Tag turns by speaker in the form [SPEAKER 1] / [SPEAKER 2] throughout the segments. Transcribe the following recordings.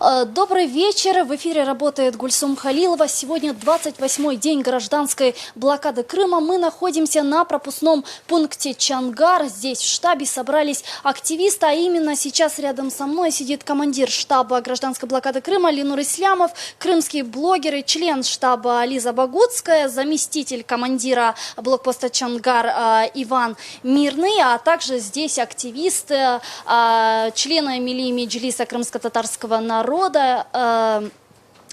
[SPEAKER 1] Добрый вечер. В эфире работает Гульсум Халилова. Сегодня 28-й день гражданской блокады Крыма. Мы находимся на пропускном пункте Чангар. Здесь в штабе собрались активисты. А именно сейчас рядом со мной сидит командир штаба гражданской блокады Крыма Ленур Ислямов, крымский блогер и член штаба Лиза Богутская, заместитель командира блокпоста Чангар Иван Мирный, а также здесь активисты, члены Милли Меджлиса крымско-татарского народа.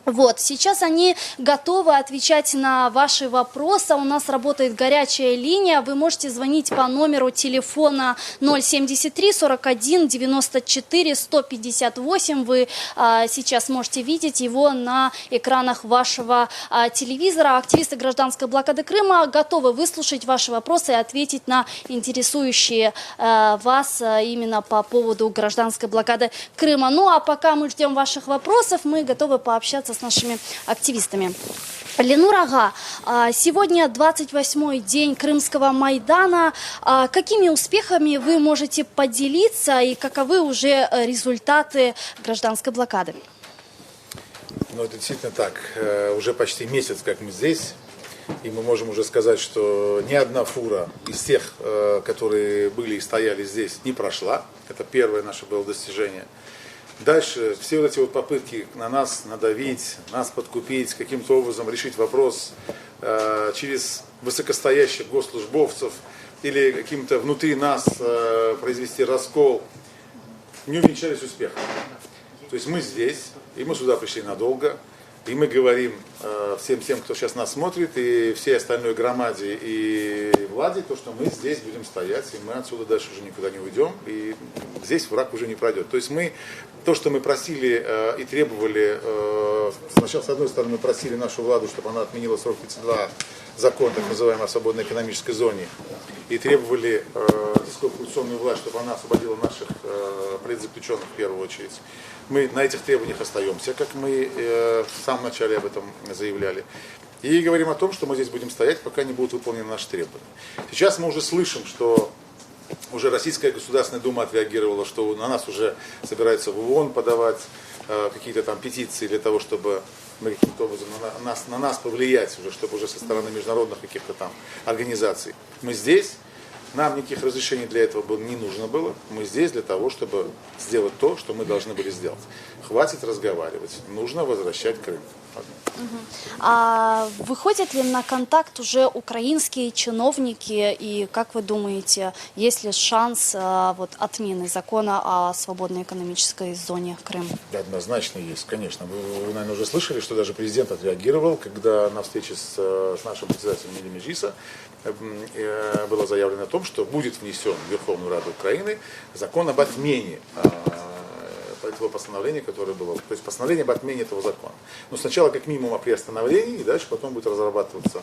[SPEAKER 1] Вот, сейчас они готовы отвечать на ваши вопросы. У нас работает горячая линия. Вы можете звонить по номеру телефона 073 41 94 158. Вы сейчас можете видеть его на экранах вашего телевизора. Активисты гражданской блокады Крыма готовы выслушать ваши вопросы и ответить на интересующие вас именно по поводу гражданской блокады Крыма. Ну а пока мы ждем ваших вопросов, мы готовы пообщаться с нашими активистами. Ленур ага, сегодня 28-й день Крымского Майдана. Какими успехами вы можете поделиться и каковы уже результаты гражданской блокады?
[SPEAKER 2] Ну, это действительно так. Уже почти месяц, как мы здесь. И мы можем уже сказать, что ни одна фура из тех, которые были и стояли здесь, не прошла. Это первое наше было достижение. Дальше все вот эти вот попытки на нас надавить, нас подкупить, каким-то образом решить вопрос через высокостоящих госслужбовцев или каким-то внутри нас произвести раскол, не увенчались успехом. То есть мы здесь, и мы сюда пришли надолго, и мы говорим всем тем, кто сейчас нас смотрит, и всей остальной громаде и владе, то, что мы здесь будем стоять, и мы отсюда дальше уже никуда не уйдем, и здесь враг уже не пройдет. То есть мы, то, что мы просили и требовали, сначала, с одной стороны, мы просили нашу владу, чтобы она отменила 42 закон, так называемый, о свободной экономической зоне, и требовали российскую оккупационную власть, чтобы она освободила наших политзаключенных в первую очередь. Мы на этих требованиях остаемся, как мы в самом начале об этом заявляли. И говорим о том, что мы здесь будем стоять, пока не будут выполнены наши требования. Сейчас мы уже слышим, что уже Российская Государственная Дума отреагировала, что на нас уже собираются в ООН подавать какие-то там петиции для того, чтобы мы каким-то образом на нас повлиять уже, чтобы уже со стороны международных каких-то там организаций. Мы здесь. Нам никаких разрешений для этого не нужно было. Мы здесь для того, чтобы сделать то, что мы должны были сделать. Хватит разговаривать. Нужно возвращать Крым.
[SPEAKER 1] А выходят ли на контакт уже украинские чиновники? И как вы думаете, есть ли шанс отмены закона о свободной экономической зоне Крым?
[SPEAKER 2] Да, однозначно есть, конечно. Вы, наверное, уже слышали, что даже президент отреагировал, когда на встрече с нашим председателем Милли Меджлиса было заявлено о том, что будет внесен в Верховную Раду Украины закон об отмене этого постановления, которое было. То есть постановление об отмене этого закона. Но сначала как минимум о приостановлении, и дальше потом будет разрабатываться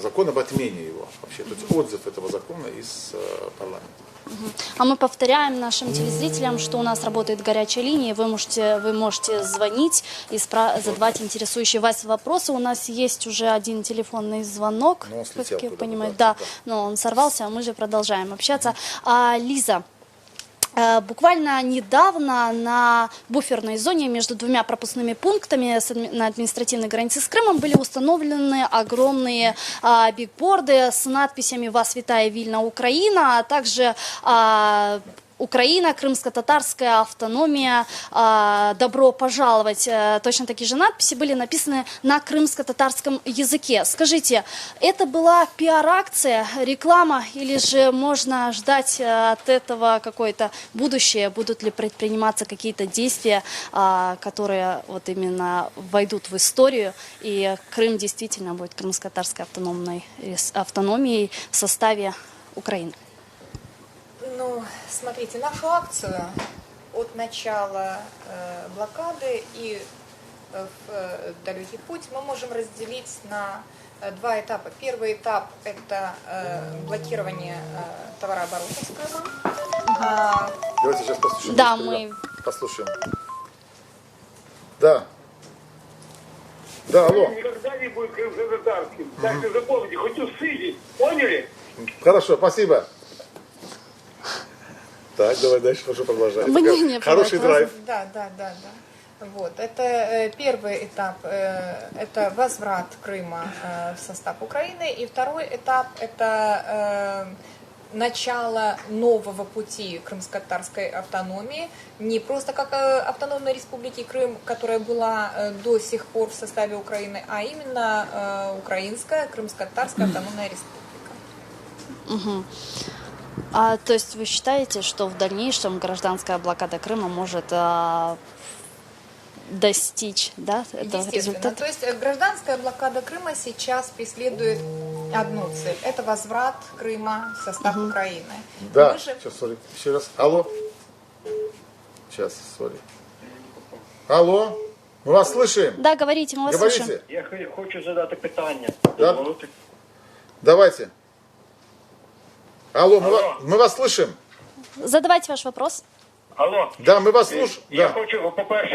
[SPEAKER 2] закон об отмене его вообще. То есть отзыв этого закона из парламента.
[SPEAKER 1] А мы повторяем нашим телезрителям, что у нас работает горячая линия. Вы можете звонить и задавать интересующие вас вопросы. У нас есть уже один телефонный звонок, как я понимаю. Да, но он сорвался, а мы же продолжаем общаться. Лиза, буквально недавно на буферной зоне между двумя пропускными пунктами на административной границе с Крымом были установлены огромные бигборды с надписями «Вас витає вільна Украина», а также Украина, крымско-татарская автономия, добро пожаловать. Точно такие же надписи были написаны на крымско-татарском языке. Скажите, это была пиар-акция, реклама, или же можно ждать от этого какое-то будущее? Будут ли предприниматься какие-то действия, которые вот именно войдут в историю, и Крым действительно будет крымско-татарской автономией в составе Украины?
[SPEAKER 3] Ну, смотрите, нашу акцию от начала блокады и в далекий путь мы можем разделить на два этапа. Первый этап – это блокирование товарооборота с Крымом.
[SPEAKER 2] Давайте сейчас послушаем.
[SPEAKER 1] Да, мы
[SPEAKER 2] послушаем. Да. Да, алло.
[SPEAKER 4] Никогда не будет крымско-татарским. Так что запомните, хоть усыдить. Поняли?
[SPEAKER 2] Хорошо, спасибо. Так, давай дальше, прошу продолжать.
[SPEAKER 1] Мне не
[SPEAKER 2] Хороший
[SPEAKER 1] понятно.
[SPEAKER 2] драйв.
[SPEAKER 3] Да. Вот, это первый этап, это возврат Крыма в состав Украины, и второй этап это начало нового пути крымско-татарской автономии, не просто как автономной республики Крым, которая была до сих пор в составе Украины, а именно украинская крымско-татарская автономная республика.
[SPEAKER 1] То есть вы считаете, что в дальнейшем гражданская блокада Крыма может достичь, да, этого
[SPEAKER 3] Естественно.
[SPEAKER 1] результата?
[SPEAKER 3] То есть гражданская блокада Крыма сейчас преследует одну цель. Это возврат Крыма в состав Украины.
[SPEAKER 2] Да,
[SPEAKER 3] Мы же-
[SPEAKER 2] сейчас, сори, еще раз. Алло. Сейчас, сори. Алло, мы вас слышим?
[SPEAKER 1] Да, говорите, мы вас слышим.
[SPEAKER 2] Говорите.
[SPEAKER 5] Я хочу задати питання.
[SPEAKER 2] Да.
[SPEAKER 5] Дозволите?
[SPEAKER 2] Давайте. Алло,
[SPEAKER 5] Алло.
[SPEAKER 2] мы вас слышим.
[SPEAKER 1] Задавайте ваш вопрос.
[SPEAKER 5] Алло.
[SPEAKER 2] Да, мы вас слушаем.
[SPEAKER 5] Я
[SPEAKER 2] Да.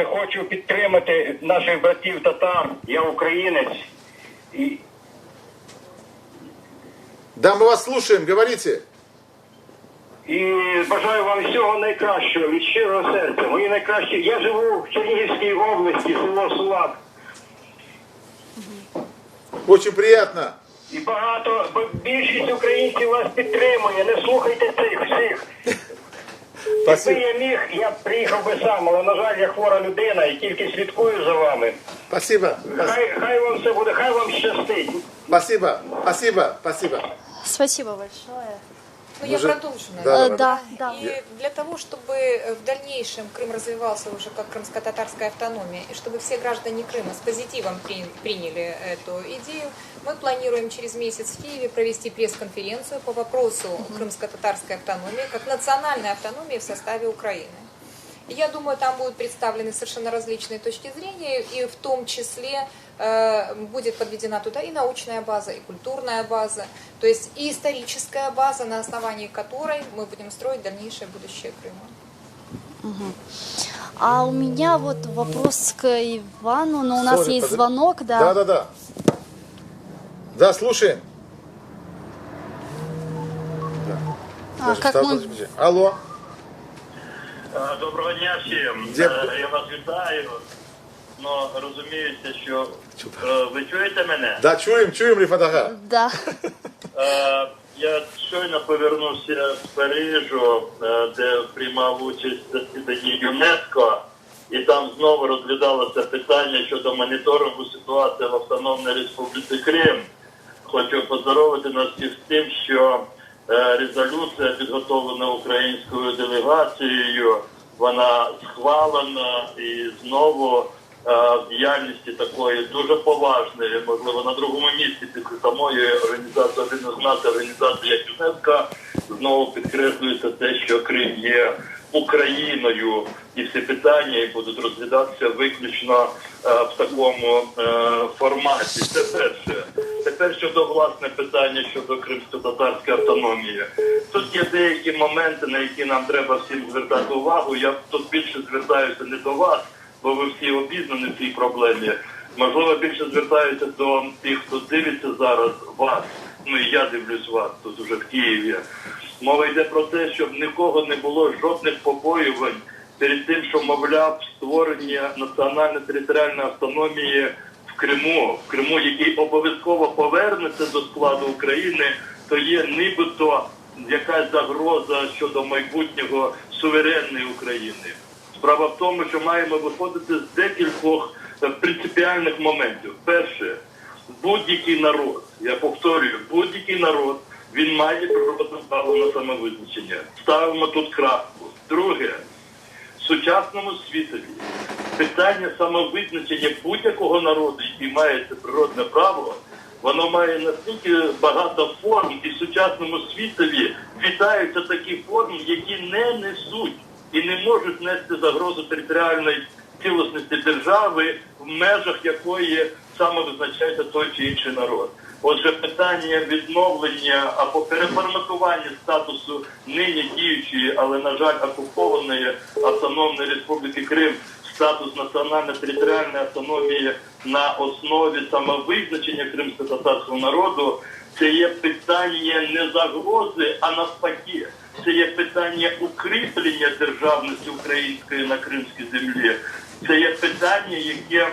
[SPEAKER 5] хочу підтримати наших братів татар. Я українець. І
[SPEAKER 2] Да, мы вас слушаем, говорите.
[SPEAKER 5] бажаю вам всього найкращого від щирого серця. Мої найкращі. Я живу в Чернігівській області, село Сулак.
[SPEAKER 2] Очень приятно.
[SPEAKER 5] І більшість українців вас підтримує. Не слухайте цих всіх. Якби
[SPEAKER 2] Спасибо.
[SPEAKER 5] я міг, я б приїхав би сам, але, на жаль, я хвора людина і тільки слідкую за вами.
[SPEAKER 2] Спасибо.
[SPEAKER 5] Хай вам все буде, хай вам щастить.
[SPEAKER 2] Спасибо. Спасибо. Спасибо.
[SPEAKER 1] Спасибо большое.
[SPEAKER 3] Ну, я
[SPEAKER 2] Уже-
[SPEAKER 3] продолжу,
[SPEAKER 2] Да,
[SPEAKER 3] наверное.
[SPEAKER 1] Да.
[SPEAKER 3] И для того, чтобы в дальнейшем Крым развивался уже как крымско-татарская автономия, и чтобы все граждане Крыма с позитивом приняли эту идею, мы планируем через месяц в Киеве провести пресс-конференцию по вопросу крымско-татарской автономии как национальной автономии в составе Украины. И я думаю, там будут представлены совершенно различные точки зрения, и в том числе будет подведена туда и научная база, и культурная база, то есть и историческая база, на основании которой мы будем строить дальнейшее будущее Крыма.
[SPEAKER 1] А у меня вот вопрос к Ивану, но у нас
[SPEAKER 2] Сори,
[SPEAKER 1] есть
[SPEAKER 2] подожди.
[SPEAKER 1] звонок, да.
[SPEAKER 2] Да. Да, слушаем. Да. Даже
[SPEAKER 1] как
[SPEAKER 2] встал,
[SPEAKER 1] мы-
[SPEAKER 2] подожди. Алло.
[SPEAKER 5] Доброго дня всім.
[SPEAKER 2] Дякую.
[SPEAKER 5] Я вас вітаю. Но розумієте, що ви чуєте мене?
[SPEAKER 2] Да, чуем, Рифатага.
[SPEAKER 1] Да.
[SPEAKER 5] Я щойно повернувся з Парижу, де приймав участь в засіданні ЮНЕСКО, і там знову розглядалося питання щодо моніторингу ситуації в Автономній Республіці Крим. Хочу поздоровити нас всіх з тим, що резолюція, підготовлена українською делегацією, вона схвалена і знову в діяльності такої дуже поважної, можливо, на другому місці після самої організації, організації як ЮНЕСКО, знову підкреслюється те, що Крим є Україною, і всі питання будуть розглядатися виключно в такому форматі. Це перше. Тепер щодо власне питання щодо кримсько-татарської автономії. Тут є деякі моменти, на які нам треба всім звертати увагу. Я тут більше звертаюся не до вас, бо ви всі обізнані в цій проблемі. Можливо, більше звертаюся до тих, хто дивиться зараз вас. Ну і я дивлюсь вас тут уже в Києві. Мова йде про те, щоб нікого не було жодних побоювань перед тим, що, мовляв, створення національно-територіальної автономії в Криму, який обов'язково повернеться до складу України, то є нібито якась загроза щодо майбутнього суверенної України. Справа в тому, що маємо виходити з декількох принципіальних моментів. Перше, будь-який народ, я повторюю, будь-який народ, він має природне право на самовизначення. Ставимо тут крапку. Друге, в сучасному світові питання самовизначення будь-якого народу, який має це природне право, воно має настільки багато форм, і в сучасному світові вітаються такі форми, які не несуть і не можуть нести загрозу територіальної цілісності держави, в межах якої самовизначається той чи інший народ. Отже, питання відновлення або переформатування статусу нині діючої, але, на жаль, окупованої Автономної Республіки Крим в статус національно-територіальної автономії на основі самовизначення кримсько-татарського народу, Це є питання не загрози, а навпаки. Це є питання укріплення державності української на кримській землі. Це є питання, яке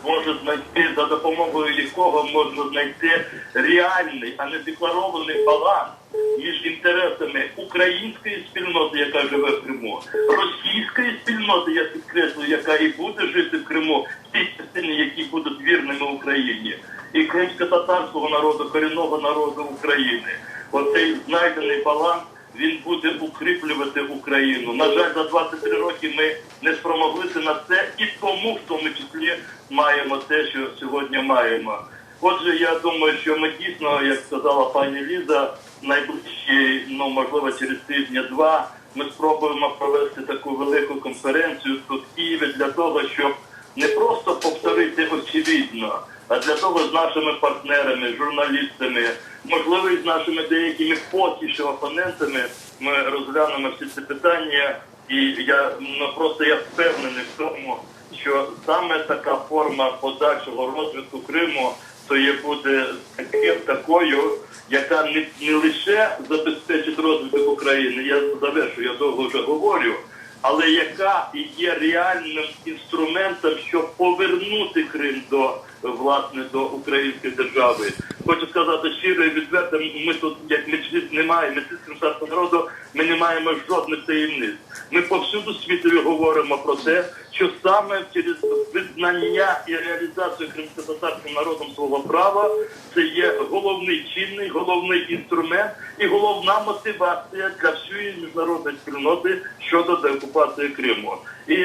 [SPEAKER 5] може знайти, за допомогою якого можна знайти реальний, а не декларований баланс між інтересами української спільноти, яка живе в Криму, російської спільноти, я підкреслю, яка і буде жити в Криму, в тій частині, які будуть вірними Україні, і кримсько-татарського народу, корінного народу України. Оцей знайдений баланс, він буде укріплювати Україну. На жаль, за 23 роки ми не спромоглися на це, і тому, в тому числі, маємо те, що сьогодні маємо. Отже, я думаю, що ми дійсно, як сказала пані Ліза, найближчі, можливо, через тижня-два, ми спробуємо провести таку велику конференцію тут в Києві для того, щоб не просто повторити очевидно, а для того з нашими партнерами, журналістами, можливо, і з нашими деякими поки що опонентами ми розглянемо всі ці питання. І я я впевнений в тому, що саме така форма подальшого розвитку Криму то є буде такою, яка не лише забезпечить розвиток України, я завершу, я довго вже говорю, але яка і є реальним інструментом, щоб повернути Крим до української держави. Хочу сказати щиро і відверто, ми тут, як Меджліс, Меджліс кримського народу, ми не маємо жодних таємниць. Ми повсюду світові говоримо про те, що саме через визнання і реалізацію кримсько-татарським народом свого права це є головний чинний, головний інструмент і головна мотивація для всієї міжнародної спільноти щодо деокупації Криму. І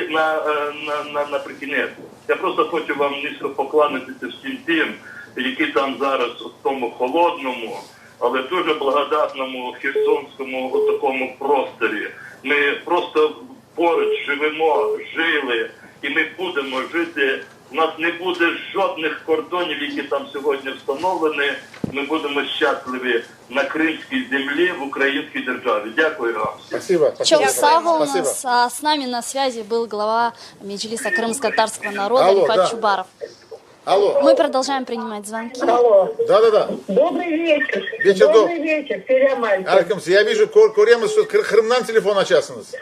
[SPEAKER 5] наприкінець, я просто хочу вам низько поклонитися всім тим, які там зараз у тому холодному, але дуже благодатному херсонському такому просторі. Ми просто поруч живемо, жили, і ми будемо жити. У нас не буде жодних кордонів, які там сьогодні встановлені. Ми будемо щасливі на кримській землі, в українській державі. Дякую вам.
[SPEAKER 2] Спасибо.
[SPEAKER 1] Чалсага у нас, а с нами на связи был глава Меджлиса крымско-татарского народа
[SPEAKER 2] Алло,
[SPEAKER 1] Рифат
[SPEAKER 2] да.
[SPEAKER 1] Чубаров.
[SPEAKER 2] Алло.
[SPEAKER 1] Мы продолжаем принимать звонки.
[SPEAKER 6] Алло.
[SPEAKER 2] Да.
[SPEAKER 6] Добрый вечер.
[SPEAKER 2] Вечер
[SPEAKER 6] Добрый вечер, Серемальчик.
[SPEAKER 2] Алькамс, я вижу, Куремас, что Крымнан телефон очасыныз.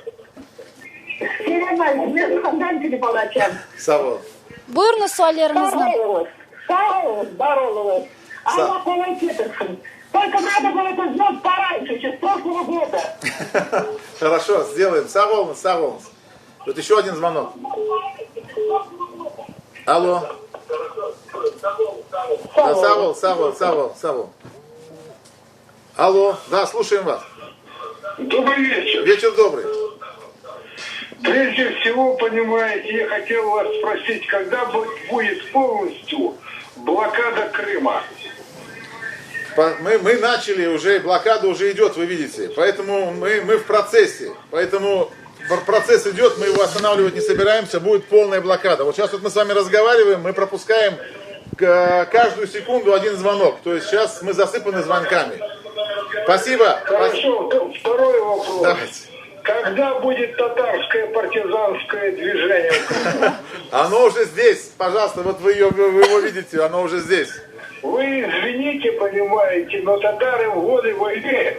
[SPEAKER 6] Серемальчик, мен қандай телефон açам.
[SPEAKER 2] Сау.
[SPEAKER 1] Buyurunuz suallerinizni.
[SPEAKER 6] Сау болыңыз, бар болыңыз. Алла қолай кетірсін. Только надо было это сделать пораньше, еще с прошлого года.
[SPEAKER 2] Хорошо, сделаем. Сау. Тут еще один звонок. Алло. Да, Савол. Алло, да, слушаем вас.
[SPEAKER 4] Добрый вечер.
[SPEAKER 2] Вечер добрый.
[SPEAKER 4] Прежде всего, понимаете, я хотел вас спросить, когда будет полностью блокада Крыма?
[SPEAKER 2] Мы начали уже, блокада уже идет, вы видите. Поэтому мы в процессе. Поэтому процесс идет, мы его останавливать не собираемся, будет полная блокада. Вот сейчас вот мы с вами разговариваем, мы пропускаем каждую секунду один звонок. То есть сейчас мы засыпаны звонками. Спасибо.
[SPEAKER 4] Хорошо, второй вопрос.
[SPEAKER 2] Давайте.
[SPEAKER 4] Когда будет татарское партизанское движение?
[SPEAKER 2] Оно уже здесь, пожалуйста, вот вы его видите, оно уже здесь.
[SPEAKER 4] Вы извините, понимаете, но татары в годы войны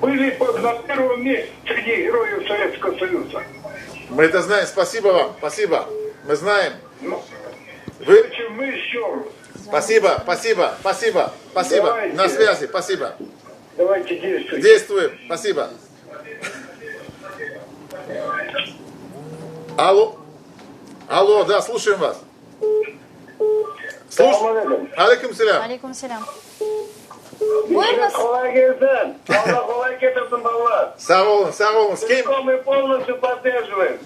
[SPEAKER 4] были на первом месте среди героев Советского Союза.
[SPEAKER 2] Мы это знаем, спасибо вам, спасибо. Мы знаем.
[SPEAKER 4] Вы... Мы еще...
[SPEAKER 2] Спасибо.
[SPEAKER 4] Давайте.
[SPEAKER 2] На связи, спасибо.
[SPEAKER 4] Давайте действуйте.
[SPEAKER 2] Действуем, спасибо. Алло, да, слушаем вас. Алейкум салям.
[SPEAKER 1] Алейкум салям. Buyurunuz.
[SPEAKER 4] Kolay gelsin. Allah kolay getirsin baba.
[SPEAKER 2] Sağ olun.
[SPEAKER 4] Мы полностью поддерживаем.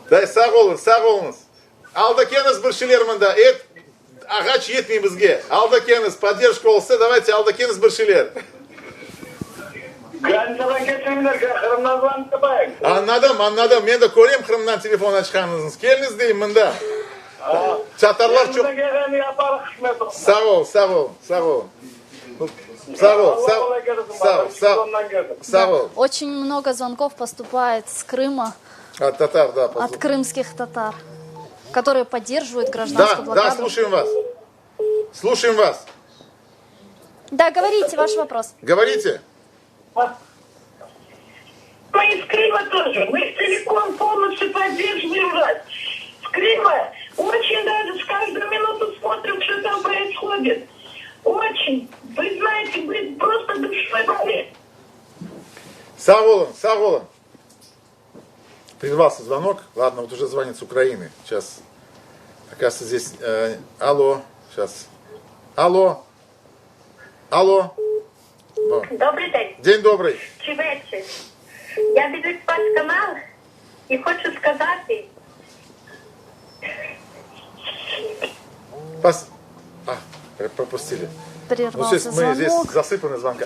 [SPEAKER 2] Да, sağ olun. Алдакеніз бір шілерманда, ағач етмеймізге. Алдакеніз, поддержка olsa, давайте алдакеніз бір шілер.
[SPEAKER 4] Границадан кетіріңдер, Қырымнан звонып табайық.
[SPEAKER 2] Anladım. Men de көрем Қырымнан телефон açқаныңыз. Келіңіз деймін мында. Çatarlar çok. Sağ ol.
[SPEAKER 1] Очень много звонков поступает с Крыма,
[SPEAKER 2] От татар, да.
[SPEAKER 1] от крымских татар, которые поддерживают гражданскую блокаду.
[SPEAKER 2] Да, слушаем вас.
[SPEAKER 1] Да, говорите ваш вопрос.
[SPEAKER 2] Говорите.
[SPEAKER 6] Мы из Крыма тоже. Мы целиком полностью поддерживаем вас. С Крыма очень даже с каждую минуту смотрим, что там происходит. Очень. Вы знаете, вы просто душой болеете.
[SPEAKER 2] Саволом. Прервался звонок. Ладно, вот уже звонит с Украины. Сейчас. Оказывается, здесь... алло. Сейчас. Алло. О.
[SPEAKER 6] Добрий день.
[SPEAKER 2] День добрий.
[SPEAKER 6] Чи вечір? Я дивлюсь ваш канал і хочу сказати,
[SPEAKER 2] Пропустили.
[SPEAKER 1] Прервался
[SPEAKER 2] Ну, здесь, мы здесь
[SPEAKER 1] звонок.
[SPEAKER 2] засыпаны звонка.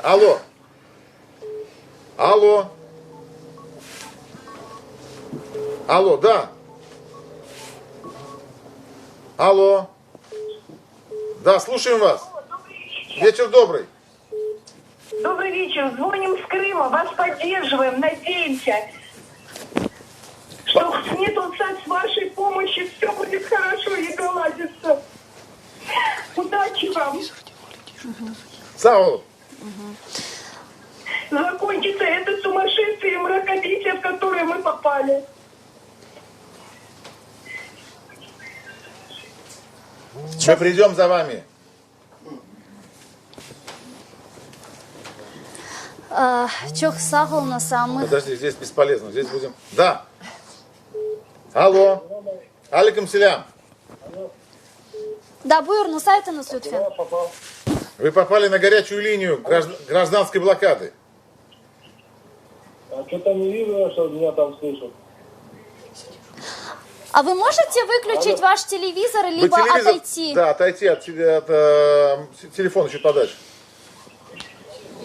[SPEAKER 2] Алло, да. Алло. Да, слушаем вас. Вечер добрый.
[SPEAKER 6] добрый вечер, звоним с Крыма, вас поддерживаем, надеемся, что с с вашей помощью все будет хорошо и наладится. Удачи вам.
[SPEAKER 2] Саволом.
[SPEAKER 6] Закончится это сумасшествие и мракобесие, в которое мы попали.
[SPEAKER 2] Мы придем за вами.
[SPEAKER 1] Чох сагыл на самых.
[SPEAKER 2] Подожди, здесь бесполезно. Здесь будем... Да. Алло. Алейкум селям.
[SPEAKER 1] Да, буйр, сайты на Лютфен.
[SPEAKER 2] Вы попали на горячую линию гражданской блокады.
[SPEAKER 7] А что-то не видно, что меня там слышат.
[SPEAKER 1] А вы можете выключить ваш телевизор,
[SPEAKER 2] Вы
[SPEAKER 1] либо
[SPEAKER 2] телевизор-
[SPEAKER 1] отойти?
[SPEAKER 2] Да, отойти от телефона чуть подальше.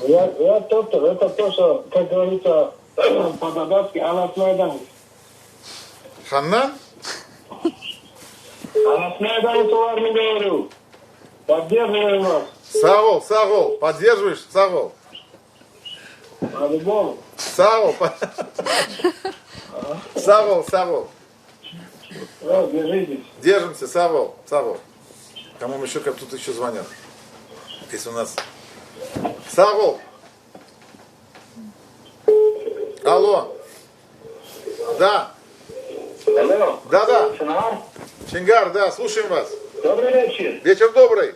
[SPEAKER 7] Это то, что, как говорится, по-датски, Аласмайдан.
[SPEAKER 2] Ханнан?
[SPEAKER 7] Аласмайдан, товарно говорю. Поддерживаем вас.
[SPEAKER 2] Савол, поддерживаешь? Савол.
[SPEAKER 7] По-любому.
[SPEAKER 2] Савол.
[SPEAKER 7] Держитесь.
[SPEAKER 2] Держимся, Савол. Кому еще, как тут еще звонят? Если у нас... Савол. Алло. Да.
[SPEAKER 7] Алло.
[SPEAKER 2] Да.
[SPEAKER 7] Шинар.
[SPEAKER 2] Чингар, да, слушаем вас.
[SPEAKER 7] Добрый вечер.
[SPEAKER 2] Вечер добрый.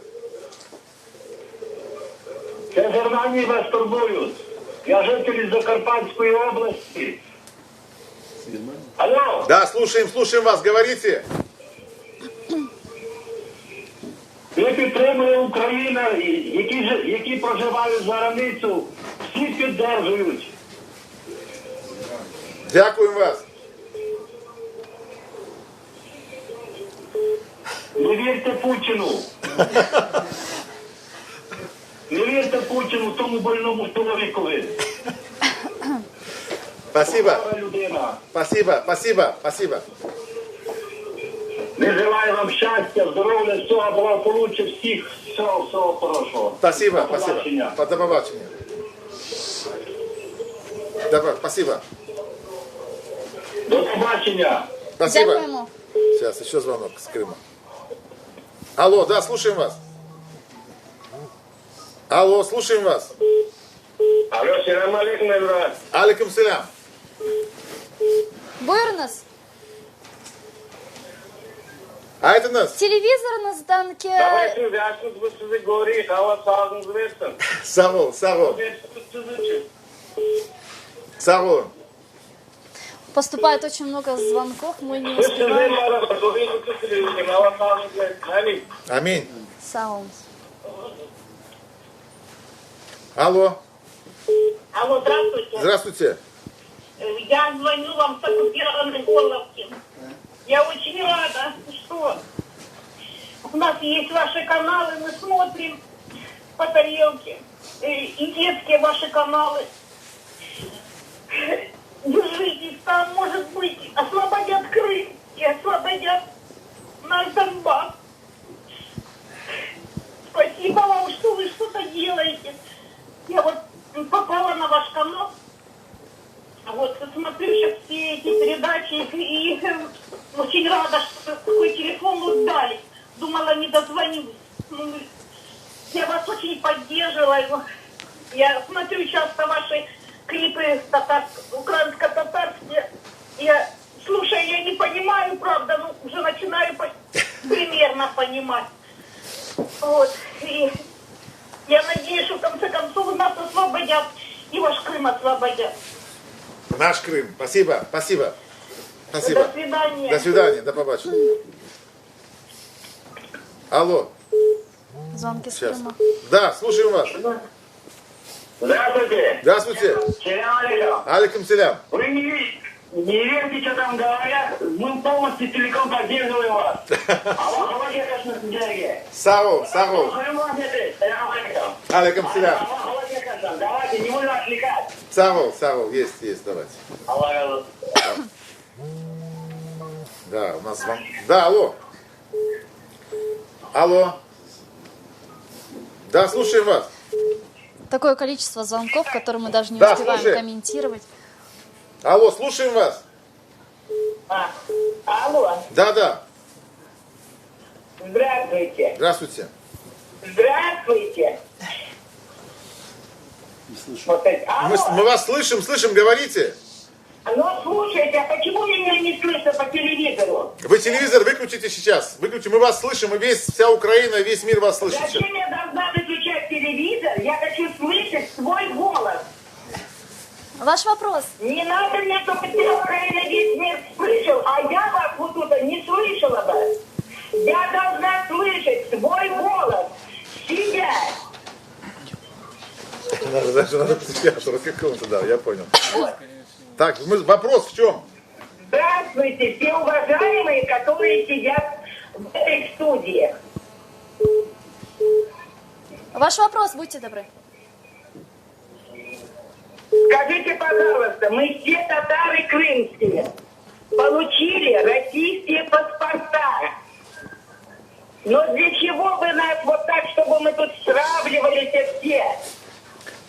[SPEAKER 7] Все Германии вас турбуют. Я житель из Закарпатской области. Алло.
[SPEAKER 2] Да, слушаем вас, говорите.
[SPEAKER 7] Ви підтримує Україна, які проживають за границю, всі підтримують.
[SPEAKER 2] Дякуємо вас.
[SPEAKER 7] Не вірте Путіну. Не вірте Путіну, тому больному чоловікові.
[SPEAKER 2] Спасибо.
[SPEAKER 7] Хвора людина.
[SPEAKER 2] Спасибо.
[SPEAKER 7] Не желаю вам щастя, здоров'я, всього благополуччя, всього хорошого.
[SPEAKER 2] Спасибо.
[SPEAKER 7] До побачення.
[SPEAKER 2] До побачення. Давай, спасибо.
[SPEAKER 7] До побачення.
[SPEAKER 2] Спасибо.
[SPEAKER 1] Дякуємо.
[SPEAKER 2] Сейчас, еще звонок с Крыма. Алло, да, слушаем вас. Алло, слушаем вас.
[SPEAKER 7] Алло, селам алейкум, брат.
[SPEAKER 2] Алейкум селям.
[SPEAKER 1] Буйрнас,
[SPEAKER 2] А это нас?
[SPEAKER 1] телевизор на зданке.
[SPEAKER 7] Давай связку с высоты гори, хава сагн звестен.
[SPEAKER 2] Савол.
[SPEAKER 1] Поступает очень много звонков, мы не успеваем.
[SPEAKER 2] Аминь.
[SPEAKER 1] Саум.
[SPEAKER 2] Алло,
[SPEAKER 6] Алло, здравствуйте.
[SPEAKER 2] здравствуйте.
[SPEAKER 6] Я звоню вам с оккупированной Горловки. Я очень рада, что у нас есть ваши каналы, мы смотрим по тарелке. И детские ваши каналы. Держитесь, там, может быть, освободят Крым и освободят наш Донбасс. Спасибо вам, что вы что-то делаете. Я вот попала на ваш канал. Вот, смотрю сейчас все эти передачи и очень рада, что такой телефон вот дали. Думала, не дозвонюсь. Ну, Я вас очень поддерживаю. Я смотрю часто ваши клипы украинско-татарские. Слушай, я не понимаю, правда, но уже начинаю примерно понимать. Вот. И я надеюсь, что в конце концов нас освободят и ваш Крым освободят.
[SPEAKER 2] Наш Крым. Спасибо, спасибо. Спасибо.
[SPEAKER 6] До свидания.
[SPEAKER 2] До свидания, до побачення. Алло.
[SPEAKER 1] Звонки с
[SPEAKER 2] Сейчас.
[SPEAKER 1] Крыма.
[SPEAKER 2] Да, слушаем вас.
[SPEAKER 7] Здравствуйте.
[SPEAKER 2] Здравствуйте.
[SPEAKER 7] Салям алейкум.
[SPEAKER 2] Алейкум селям.
[SPEAKER 7] Вы не верьте, что там говорят. Мы полностью целиком поддерживаем вас. Аллах, я, конечно, сидяги.
[SPEAKER 2] Сау, сау.
[SPEAKER 7] Салям алейкум.
[SPEAKER 2] Алейкум селям.
[SPEAKER 7] Давайте, не будем отвлекать.
[SPEAKER 2] Сау, сау. Есть, давайте.
[SPEAKER 7] Аллах.
[SPEAKER 2] Да, у нас звон. Да, алло. Алло. Да, слушаем вас.
[SPEAKER 1] Такое количество звонков, которые мы даже не
[SPEAKER 2] Да,
[SPEAKER 1] успеваем
[SPEAKER 2] слушай.
[SPEAKER 1] комментировать.
[SPEAKER 2] Алло, слушаем вас.
[SPEAKER 7] Алло.
[SPEAKER 2] Да.
[SPEAKER 7] Здравствуйте.
[SPEAKER 2] Здравствуйте.
[SPEAKER 7] Здравствуйте. Вот это.
[SPEAKER 2] Мы
[SPEAKER 7] Алло.
[SPEAKER 2] вас слышим, говорите.
[SPEAKER 7] Ну, слушайте, а почему меня не слышно по телевизору?
[SPEAKER 2] Вы телевизор выключите сейчас. Выключите, мы вас слышим, и вся Украина, весь мир вас слышит. сейчас.
[SPEAKER 7] Зачем я должна выключать телевизор? Я хочу слышать свой голос.
[SPEAKER 1] Ваш вопрос.
[SPEAKER 7] Не надо мне, чтобы вся Украина весь мир слышал, а я вас вот тут не слышала бы. Я должна слышать свой голос. Себя.
[SPEAKER 2] Надо психиатра какого-то, да, я понял. Так, вопрос в чем?
[SPEAKER 7] Здравствуйте, все уважаемые, которые сидят в этой студии.
[SPEAKER 1] Ваш вопрос, будьте добры.
[SPEAKER 7] Скажите, пожалуйста, мы все татары крымские получили российские паспорта. Но для чего вы нас вот так, чтобы мы тут сравнивались все?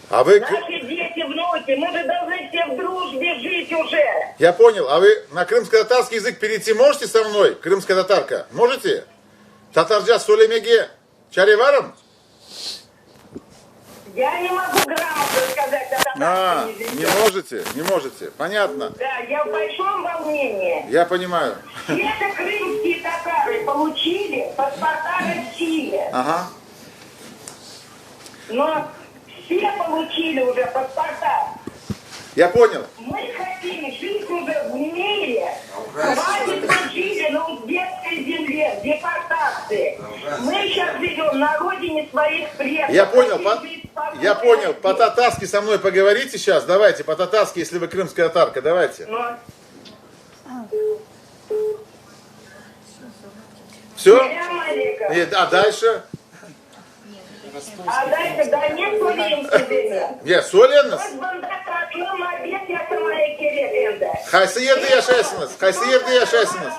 [SPEAKER 2] А вы...
[SPEAKER 7] Наши дети, внуки, мы же должны все в дружбе жить уже.
[SPEAKER 2] Я понял, а вы на крымско-татарский язык перейти можете со мной? Крымская татарка, можете? Татарджа солемеге чареваром?
[SPEAKER 7] Я не могу грамотно сказать о татарском языке.
[SPEAKER 2] Не можете, понятно.
[SPEAKER 7] Да, я в большом волнении.
[SPEAKER 2] Я понимаю.
[SPEAKER 7] Все крымские татары получили паспорта России.
[SPEAKER 2] Ага.
[SPEAKER 7] Но все получили уже паспорта.
[SPEAKER 2] Я понял.
[SPEAKER 7] Мы хотим жить уже в мире. Хватит мы жили на узбекской земле, в депортации. Мы сейчас живем на родине своих предков.
[SPEAKER 2] Я понял,
[SPEAKER 7] Хотим жить спокойно.
[SPEAKER 2] я понял. По-татарски со мной поговорите сейчас. Давайте, по-татарски, если вы крымская татарка, давайте.
[SPEAKER 7] Но
[SPEAKER 2] Все?
[SPEAKER 7] салям алейкум.
[SPEAKER 2] А дальше?
[SPEAKER 7] А дальше, да нет Сурин тебе.
[SPEAKER 2] Я Соленас.
[SPEAKER 7] Вот банда татлым обед, я самая керекенда.
[SPEAKER 2] Хайсыерді яшайсınız. Хайсыерді яшайсınız.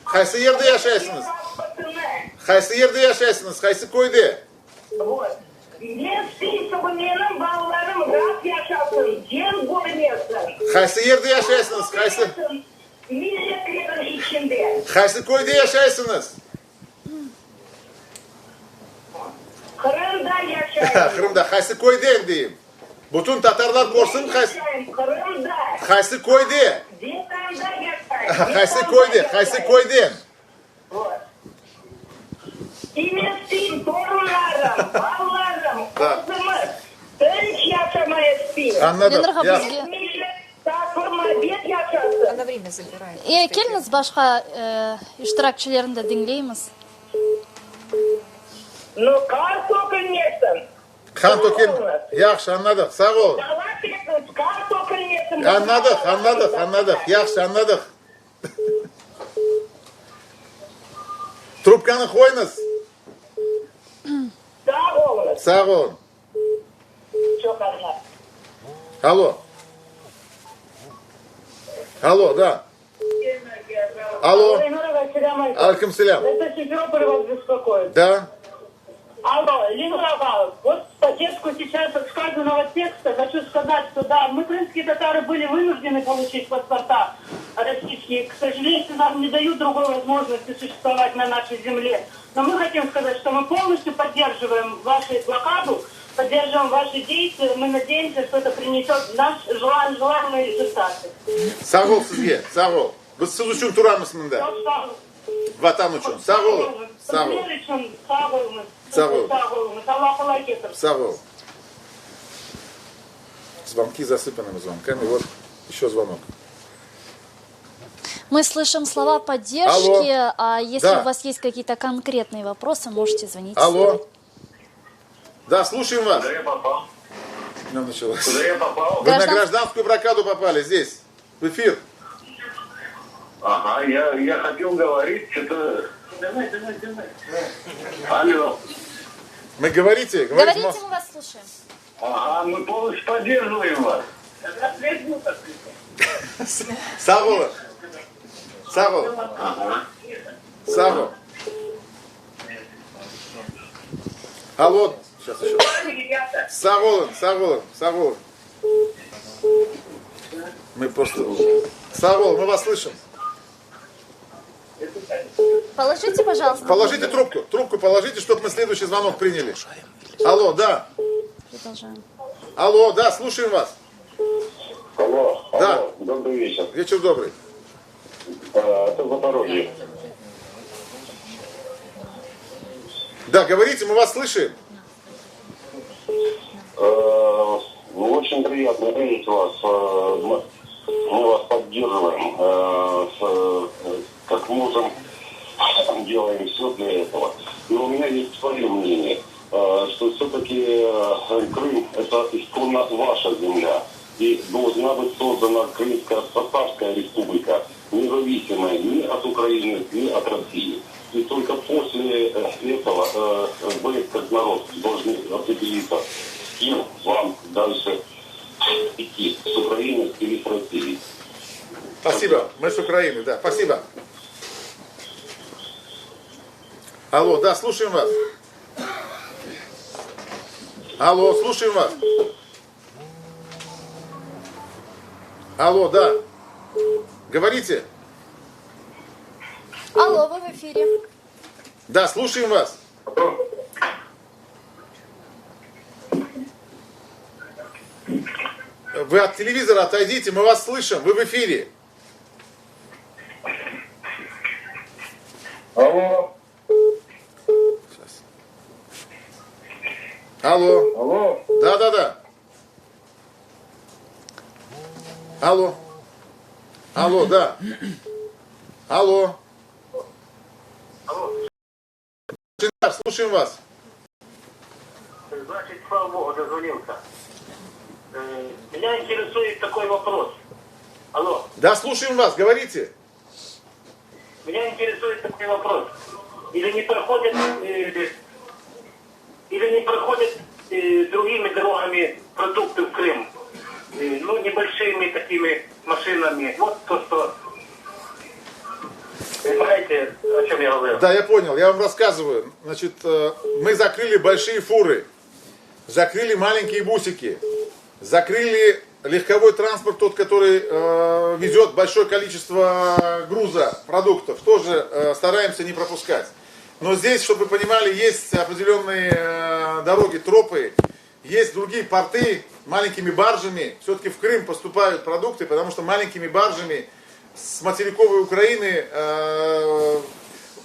[SPEAKER 2] Хайсыерді яшайсınız. Хайсыерді яшайсınız. Хайсы койды.
[SPEAKER 7] Вот. Мен isteyim, чтобы benim ballarım rahat yaşasın. Yer görmesin.
[SPEAKER 2] Хайсыерді яшайсınız. Хайсы...
[SPEAKER 7] Milletlerin içinde.
[SPEAKER 2] Хайсы койды яшайсınız.
[SPEAKER 7] Kırım'da yaşayın.
[SPEAKER 2] Kırım'da Хайсы койды diyeyim. Bütün Tatarlar korsun Хайсы...
[SPEAKER 7] Kırım'da.
[SPEAKER 2] Хайсы койды.
[SPEAKER 7] Vietnam'da yaşayın.
[SPEAKER 2] Хайсы койды. Хайсы койды.
[SPEAKER 7] Вот. İmestim torunlarım, ballarım,
[SPEAKER 2] Да.
[SPEAKER 7] kızımız. Önç yaşamaya istiyor.
[SPEAKER 2] Anladım.
[SPEAKER 1] Ленар
[SPEAKER 2] Ya,
[SPEAKER 1] Хабызге.
[SPEAKER 7] Millet takım обед yaşasın.
[SPEAKER 3] Она время забирает.
[SPEAKER 1] Келіңіз башқа иштиракчыларында dinleyimiz.
[SPEAKER 7] Ну, kar tökülmesin.
[SPEAKER 2] kan tokin. Yaxşı anladık. Sağ ol.
[SPEAKER 7] Давайте, kar tökülmesin.
[SPEAKER 2] Anladık. Yaxşı anladık. Trubkanı koyunuz.
[SPEAKER 7] Sağ olun.
[SPEAKER 2] Sağ olun.
[SPEAKER 7] Çok anladım.
[SPEAKER 2] Алло. Алло, да. Алло. Алейкум селям.
[SPEAKER 7] Это Симферополь вас беспокоит.
[SPEAKER 2] Да.
[SPEAKER 7] Алло, Лена, вот в поддержку сейчас сказанного текста хочу сказать, что да, мы, крымские татары, были вынуждены получить паспорта российские. К сожалению, нам не дают другой возможности существовать на нашей земле.
[SPEAKER 6] Но мы хотим сказать, что мы полностью поддерживаем вашу блокаду, поддерживаем ваши действия. Мы надеемся, что это принесет наш желаемые результаты.
[SPEAKER 2] Sağ ol sizge, sağ ol. Biz siz uchun turamizmizda. Vatan uchun. Sağ olun. Sağ ol. Sağ ol. Sağ ol. Звонки засыпаны звонками. Вот еще звонок.
[SPEAKER 1] Мы слышим слова поддержки,
[SPEAKER 2] Алло.
[SPEAKER 1] а если
[SPEAKER 2] Да.
[SPEAKER 1] у вас есть какие-то конкретные вопросы, можете звонить.
[SPEAKER 2] Алло. Да, слушаем вас.
[SPEAKER 4] Куда я попал?
[SPEAKER 2] Ну, началось.
[SPEAKER 4] Куда я попал?
[SPEAKER 2] Вы на гражданскую блокаду попали здесь, в эфир.
[SPEAKER 4] Ага, я хотел говорить, что-то... Давай. Алло.
[SPEAKER 2] Мы говорите.
[SPEAKER 1] Говорите, мы вас слушаем.
[SPEAKER 4] Ага, мы полностью поддерживаем вас.
[SPEAKER 2] Sağ olun. Sağ ol. Sağ ol. Алло. Сейчас еще. Sağ olun, sağ olun, sağ olun. Мы просто... Sağ olun, мы вас слышим.
[SPEAKER 1] Положите, пожалуйста.
[SPEAKER 2] Положите трубку. Трубку положите, чтобы мы следующий звонок приняли. Алло, да.
[SPEAKER 1] Продолжаем.
[SPEAKER 2] Алло, да, слушаем вас.
[SPEAKER 4] Алло,
[SPEAKER 2] Да.
[SPEAKER 4] Добрый вечер.
[SPEAKER 2] Вечер добрый.
[SPEAKER 4] Это Запорожье.
[SPEAKER 2] Да, говорите, мы вас слышим.
[SPEAKER 4] Очень приятно видеть вас. Мы вас поддерживаем. Как можем, делаем все для этого. Но у меня есть свое мнение, что все-таки Крым это исконно ваша земля. И должна быть создана Крымская Татарская Республика, независимая ни от Украины, ни от России. И только после этого вы, как народ, должны определиться, с кем вам дальше идти, с Украины или с Россией.
[SPEAKER 2] Спасибо. Мы с Украины, да. Спасибо. Алло, да, слушаем вас. Алло, слушаем вас. Алло, да. Говорите.
[SPEAKER 1] Алло, вы в эфире.
[SPEAKER 2] Да, слушаем вас. Вы от телевизора отойдите, мы вас слышим, вы в эфире.
[SPEAKER 4] Алло,
[SPEAKER 2] Сейчас. Алло.
[SPEAKER 4] алло.
[SPEAKER 2] Да. Алло. Алло, да. Алло. Слушаем вас.
[SPEAKER 5] Значит, слава Богу, дозвонился. Меня интересует такой вопрос. Алло.
[SPEAKER 2] Да, слушаем вас, говорите.
[SPEAKER 5] Меня интересует такой вопрос. Или не проходят другими дорогами продукты в Крым? Ну, небольшими такими машинами. Вот то, что... Понимаете, о чем я говорю?
[SPEAKER 2] Да, я понял, я вам рассказываю. Значит, мы закрыли большие фуры, закрыли маленькие бусики, закрыли легковой транспорт, тот, который везет большое количество груза, продуктов, тоже стараемся не пропускать. Но здесь, чтобы вы понимали, есть определенные дороги, тропы, есть другие порты, маленькими баржами. Все-таки в Крым поступают продукты, потому что маленькими баржами с материковой Украины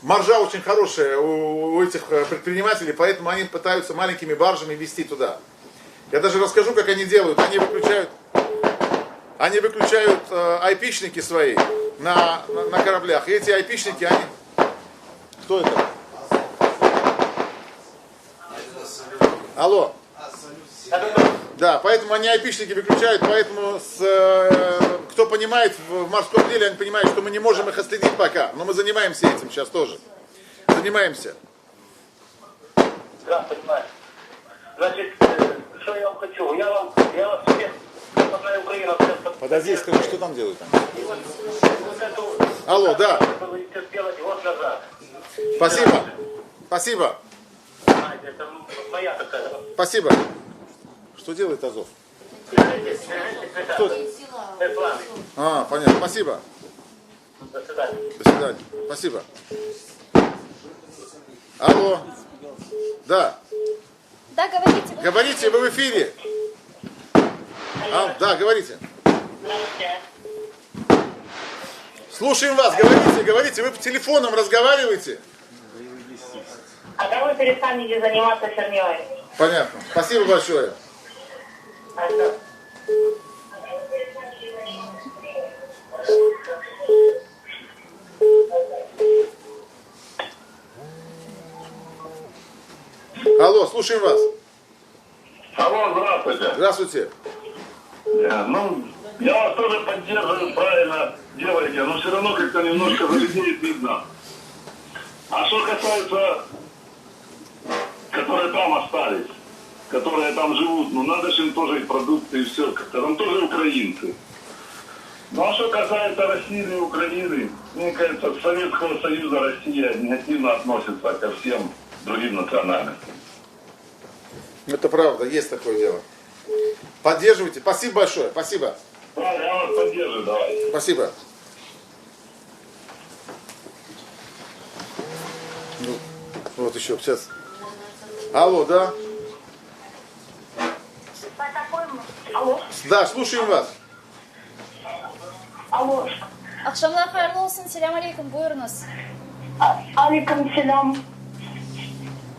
[SPEAKER 2] маржа очень хорошая у этих предпринимателей, поэтому они пытаются маленькими баржами везти туда. Я даже расскажу, как они делают. Они выключают айпичники свои на кораблях. И эти айпичники, они... Кто это? Алло. Да, поэтому они айпичники выключают, поэтому кто понимает в морском деле, они понимают, что мы не можем их отследить пока. Но мы занимаемся этим сейчас тоже. Занимаемся.
[SPEAKER 5] Да, понимаю. Значит, что я вам хочу? Я вас всех, родная Украина, всех...
[SPEAKER 2] Подожди, скажи, что там делают?
[SPEAKER 5] И вот эту...
[SPEAKER 2] Алло, да.
[SPEAKER 5] Было еще сделать год назад.
[SPEAKER 2] Спасибо. Спасибо.
[SPEAKER 5] Знаете, это моя такая...
[SPEAKER 2] Спасибо. Что делает Азов? Кто это? А, понятно. Спасибо.
[SPEAKER 5] До свидания.
[SPEAKER 2] До свидания. Спасибо. Алло. Да.
[SPEAKER 1] Да, говорите.
[SPEAKER 2] Говорите, вы в эфире. Да, говорите. Слушаем вас, говорите. Вы по телефонам разговариваете?
[SPEAKER 6] А да вы перестанете заниматься херней.
[SPEAKER 2] Понятно. Спасибо большое. Алло, слушаем вас.
[SPEAKER 4] Алло, здравствуйте.
[SPEAKER 2] Здравствуйте.
[SPEAKER 4] Ну, я вас тоже поддерживаю, правильно делаете, но все равно как-то немножко за людей видно. А что касается, которые там остались, которые там живут, ну надо же им тоже и продукты, и все, как-то там тоже украинцы. Ну а что касается России и Украины, мне кажется, с Советского Союза Россия негативно относится ко всем другим национальностям.
[SPEAKER 2] Это правда, есть такое дело. Поддерживайте. Спасибо большое. Спасибо.
[SPEAKER 4] Да, я вас поддерживаю, давайте.
[SPEAKER 2] Спасибо. Ну, вот еще сейчас. Алло, да?
[SPEAKER 6] Алло,
[SPEAKER 2] Да, слушаем вас.
[SPEAKER 6] алло.
[SPEAKER 1] Акшамlar hayırlı olsun. Selam aleyküm. Buyurunuz.
[SPEAKER 6] Алейкум селям.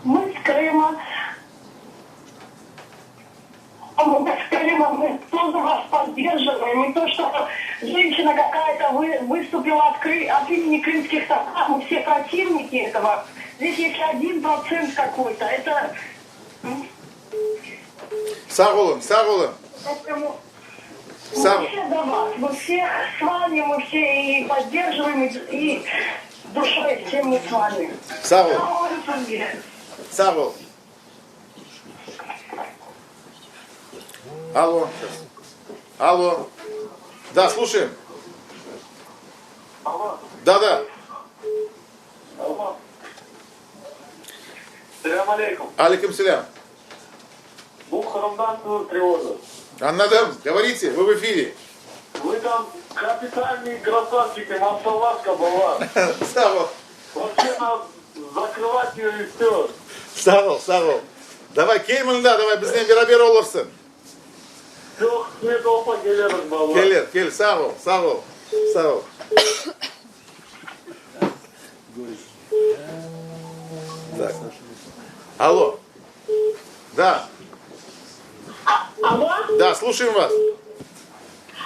[SPEAKER 6] Мы с Крыма. Мы с Крыма, мы тоже вас поддерживаем. И то, что женщина какая-то выступила от имени крымских татар, мы все противники этого. Здесь есть 1% какой-то. Это...
[SPEAKER 2] Сағолым.
[SPEAKER 6] Поэтому
[SPEAKER 2] Сам-
[SPEAKER 6] мы все за вас. Мы всех с вами, мы все и поддерживаем, и душой всем мы с вами.
[SPEAKER 2] Сағол.
[SPEAKER 6] Здравствуйте.
[SPEAKER 2] Сағол. Алло. Алло. Да, слушаем.
[SPEAKER 4] Алло,
[SPEAKER 2] Да.
[SPEAKER 4] алло. Салям алейкум.
[SPEAKER 2] Алейкум салям.
[SPEAKER 4] Бухарамдан привозят.
[SPEAKER 2] Аннадам, говорите, вы в эфире.
[SPEAKER 4] Вы там капитальные красавчики, Мансаласка была.
[SPEAKER 2] Сағол.
[SPEAKER 4] Вообще надо закрывать ее и все.
[SPEAKER 2] Сағол. Давай, Кейманда, давай, бізден берабер олырсың.
[SPEAKER 4] Все, свет опа, гелерок была.
[SPEAKER 2] Кел, Сағол. Так. Алло. Да.
[SPEAKER 6] Алло,
[SPEAKER 2] Да, слушаем вас.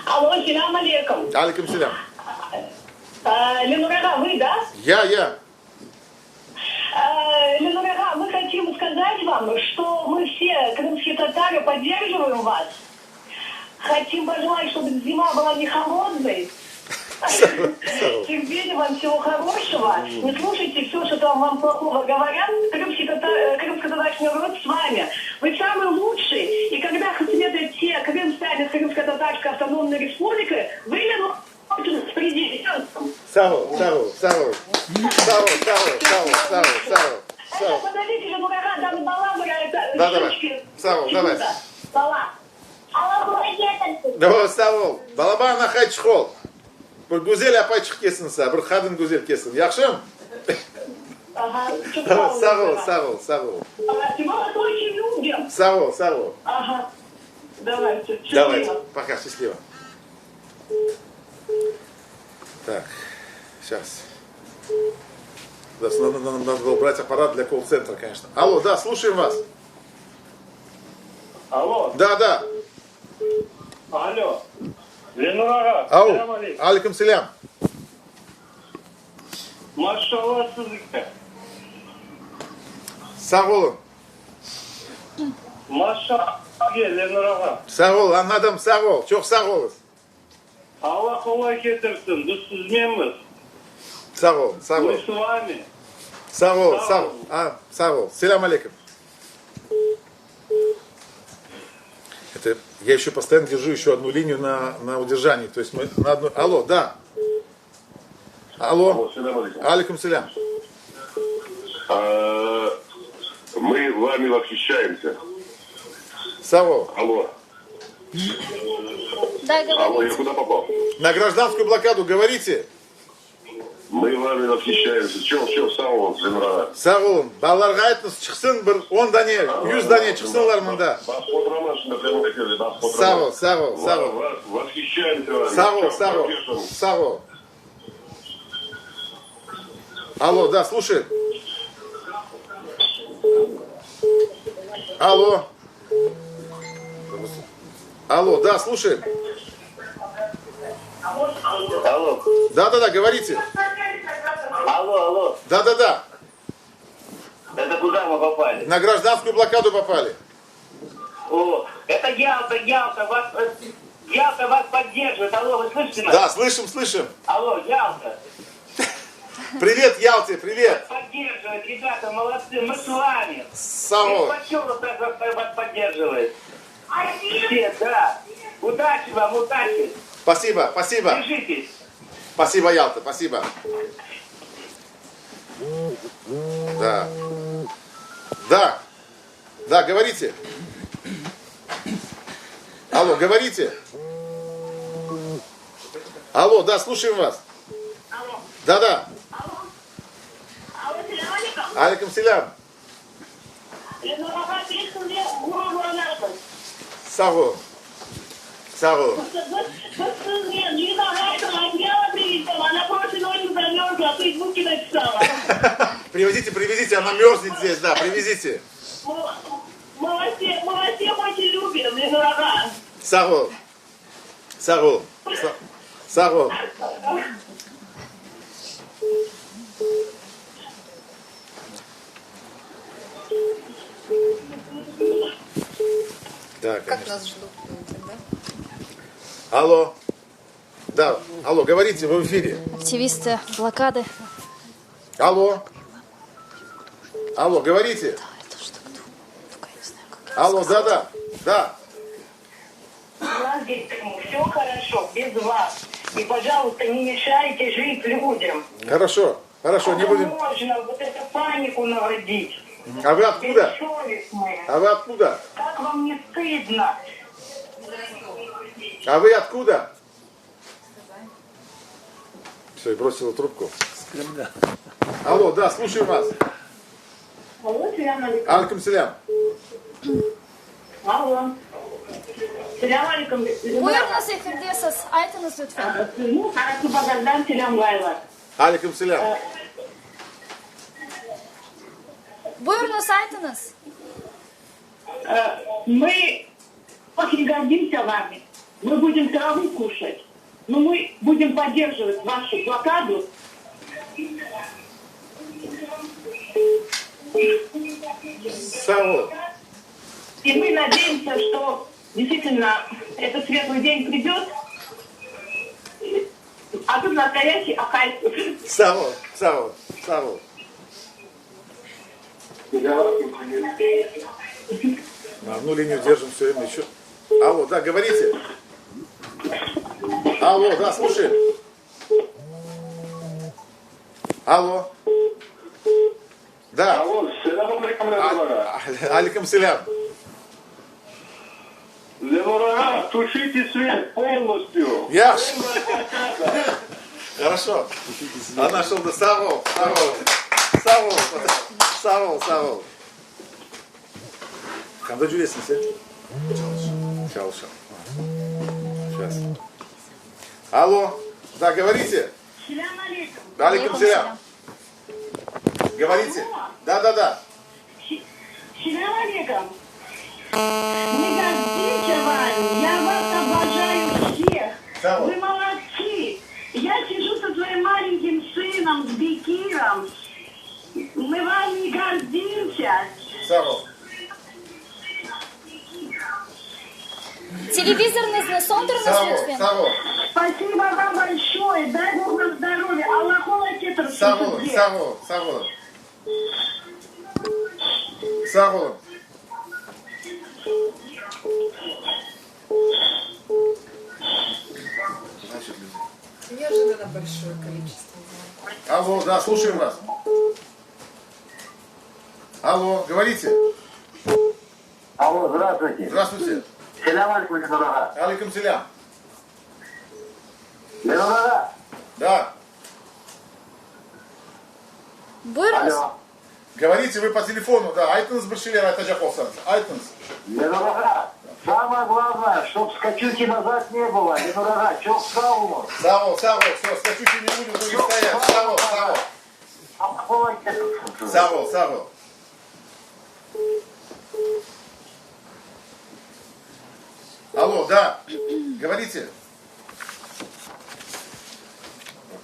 [SPEAKER 6] алло, салям алейкум.
[SPEAKER 2] Алейкум салям.
[SPEAKER 6] Ленурага, вы, да?
[SPEAKER 2] Я.
[SPEAKER 6] Ленурага, мы хотим сказать вам, что мы все крымские татары поддерживаем вас. Хотим пожелать, чтобы зима была не холодной. Терпения вам, всего хорошего. Не слушайте все, что там вам плохого говорят. Крымско-татарский народ с вами. Вы самый лучший. И когда хотите те Крым станет Крымско-татарской автономной республикой, вы с президентом.
[SPEAKER 2] Сағол.
[SPEAKER 6] Подождите, Ленурага, там бала, это...
[SPEAKER 2] Да, давай. Сағол, давай.
[SPEAKER 6] Бала.
[SPEAKER 2] Давай, Сағол. Балабана хайчхол. Bir güzel yapayçık kesin sağ, bir kadın güzel kesin. Yakışım?
[SPEAKER 6] Ага.
[SPEAKER 2] Sağ ol.
[SPEAKER 6] Всего вас очень любим.
[SPEAKER 2] Sağ ol.
[SPEAKER 6] Ага. Давайте.
[SPEAKER 2] Давайте.
[SPEAKER 6] Счастливо.
[SPEAKER 2] Пока, счастливо. Так, сейчас. Да, надо было брать аппарат для колл-центра, конечно. Алло, да, слушаем вас.
[SPEAKER 4] Алло,
[SPEAKER 2] Да.
[SPEAKER 4] алло. Ленурага,
[SPEAKER 2] Ау,
[SPEAKER 4] салям алейкум.
[SPEAKER 2] алейкум салям.
[SPEAKER 4] Машалла сізге.
[SPEAKER 2] Sağ olun.
[SPEAKER 4] Маша, Ленурага.
[SPEAKER 2] Sağ ol, anladım, sağ ol. Çok sağ olun.
[SPEAKER 4] Allah kolay getirsin. Biz sizmenmiz.
[SPEAKER 2] Sağ ol.
[SPEAKER 4] Мы с вами.
[SPEAKER 2] Sağ ol. Selam алейкум. Это я еще постоянно держу еще одну линию на удержании. То есть мы на одну. Алло, да. Алло.
[SPEAKER 4] Салям алейкум.
[SPEAKER 2] Алейкум салям.
[SPEAKER 4] Мы вами восхищаемся.
[SPEAKER 2] Саво.
[SPEAKER 4] Алло.
[SPEAKER 1] Да,
[SPEAKER 4] Алло,
[SPEAKER 1] говорите.
[SPEAKER 4] я куда попал?
[SPEAKER 2] На гражданскую блокаду говорите?
[SPEAKER 4] Мы вами восхищаемся. Чё самого Земра?
[SPEAKER 2] Сау болun. Балаларға айтыңыз, шықсын бір 10 дане, 100 дане шықсынлар мында.
[SPEAKER 4] Вас подрамаш на прямом эфире.
[SPEAKER 2] Сау.
[SPEAKER 4] Восхищаемся вами.
[SPEAKER 2] Сау. Алло, да, слушай. Алло, да, слушай.
[SPEAKER 8] Алло.
[SPEAKER 2] Да, говорите.
[SPEAKER 8] Алло.
[SPEAKER 2] Да.
[SPEAKER 8] Это куда мы попали?
[SPEAKER 2] На гражданскую блокаду попали.
[SPEAKER 8] О, это Ялта. Ялта вас поддерживает. Алло, вы слышите нас?
[SPEAKER 2] Да, слышим.
[SPEAKER 8] Алло, Ялта.
[SPEAKER 2] Привет, Ялте, привет.
[SPEAKER 8] Поддерживает, ребята, молодцы, мы с вами.
[SPEAKER 2] Сау.
[SPEAKER 8] Поселок вас поддерживает. Все, да. Удачи вам, удачи.
[SPEAKER 2] Спасибо.
[SPEAKER 8] Держитесь.
[SPEAKER 2] Спасибо, Ялта, спасибо. Да, говорите. Алло, говорите. Алло, да, слушаем вас.
[SPEAKER 6] Алло.
[SPEAKER 2] Да.
[SPEAKER 6] Алло, селям алейкум.
[SPEAKER 2] Алейкум селям. Сау.
[SPEAKER 6] Она прошлой ночью замерзла, в Фейсбуке написала.
[SPEAKER 2] Привезите, она мерзнет здесь, да, привезите.
[SPEAKER 6] Мы вас всех очень любим, мне дорога.
[SPEAKER 2] Сау. Да,
[SPEAKER 3] Как
[SPEAKER 2] конечно.
[SPEAKER 3] нас ждут люди, да?
[SPEAKER 2] Алло. Да, алло, говорите, вы в эфире.
[SPEAKER 1] Активисты блокады.
[SPEAKER 2] Алло, говорите.
[SPEAKER 1] Это что, кто? Только я не знаю, как.
[SPEAKER 2] Алло, да.
[SPEAKER 7] У нас здесь все хорошо, без вас. И, пожалуйста, не мешайте жить людям.
[SPEAKER 2] Хорошо, не будем.
[SPEAKER 7] Можно вот эту панику наводить.
[SPEAKER 2] А вы откуда?
[SPEAKER 7] Бессовестные. Как вам не стыдно?
[SPEAKER 2] А вы откуда? Все, и бросила трубку. Алло, да, слушаю вас.
[SPEAKER 7] Алло, селям алейкум.
[SPEAKER 2] Алейкум селям.
[SPEAKER 7] Алло. Селям алейкум.
[SPEAKER 1] Buyurunuz efendisiz, aytınız lütfen.
[SPEAKER 7] Ну, Карасу Базардан, селям Лайла.
[SPEAKER 2] Алейкум селям.
[SPEAKER 1] Buyurunuz, aytınız.
[SPEAKER 7] Мы очень гордимся вами. Мы будем траву кушать. Но мы будем поддерживать вашу блокаду.
[SPEAKER 2] Сау.
[SPEAKER 7] И мы надеемся, что действительно этот светлый день придет. А тут настоящий Акай.
[SPEAKER 2] Сау. На одну линию держим все время еще. Алло, да, говорите. Алло, да, слушай. Алло. Да.
[SPEAKER 4] Алло, селям алейкум.
[SPEAKER 2] Алейкум селям.
[SPEAKER 4] Земра, тушите свет полностью.
[SPEAKER 2] Я. Хорошо. Она шел до Савол. Когда жүресің сен? Çalışа. Сейчас. Алло. Да, говорите.
[SPEAKER 7] Селям алейкум.
[SPEAKER 2] Алейкум селям. Говорите. Да.
[SPEAKER 7] Селям алейкум. Мы гордимся вами. Я вас обожаю всех.
[SPEAKER 2] Да.
[SPEAKER 7] Вы молодцы. Я сижу со своим маленьким сыном, с Бекиром. Мы вами гордимся.
[SPEAKER 2] Савол.
[SPEAKER 1] Телевизорный sondırınız lütfen.
[SPEAKER 2] Савол.
[SPEAKER 7] Спасибо вам большое. Дай Бог нам здоровья. Аллаху лакетр.
[SPEAKER 2] Савол.
[SPEAKER 3] Неожиданно большое количество.
[SPEAKER 2] Алло, да, слушаем вас. Алло, говорите.
[SPEAKER 8] Алло, здравствуйте.
[SPEAKER 2] Здравствуйте.
[SPEAKER 8] Селям алейкум, дорога.
[SPEAKER 2] Алейкум селям.
[SPEAKER 8] Дорога.
[SPEAKER 2] Да.
[SPEAKER 1] Buyurunuz.
[SPEAKER 8] Алло.
[SPEAKER 2] Говорите вы по телефону, да, айтыңыз бір шелер айта жақолсаңыз, айтыңыз.
[SPEAKER 8] Недорога. Самое главное, чтоб скачухи назад не было. Недорога. Чё встал?
[SPEAKER 2] Савол, все, скачухи не будем, будем стоять. Савол. Алло, да, говорите.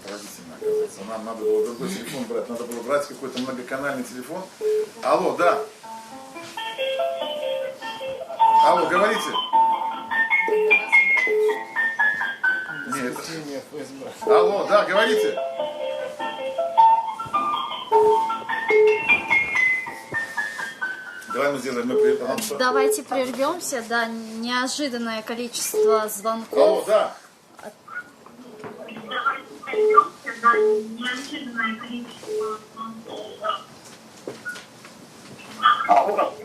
[SPEAKER 2] Поразительно, оказывается. Нам надо было другой телефон брать. Надо было брать какой-то многоканальный телефон. Алло, да. Алло, говорите. Нет. Алло, да, говорите. Давай мы сделаем,
[SPEAKER 1] Давайте прервемся, да, неожиданное количество звонков.
[SPEAKER 2] Алло, да.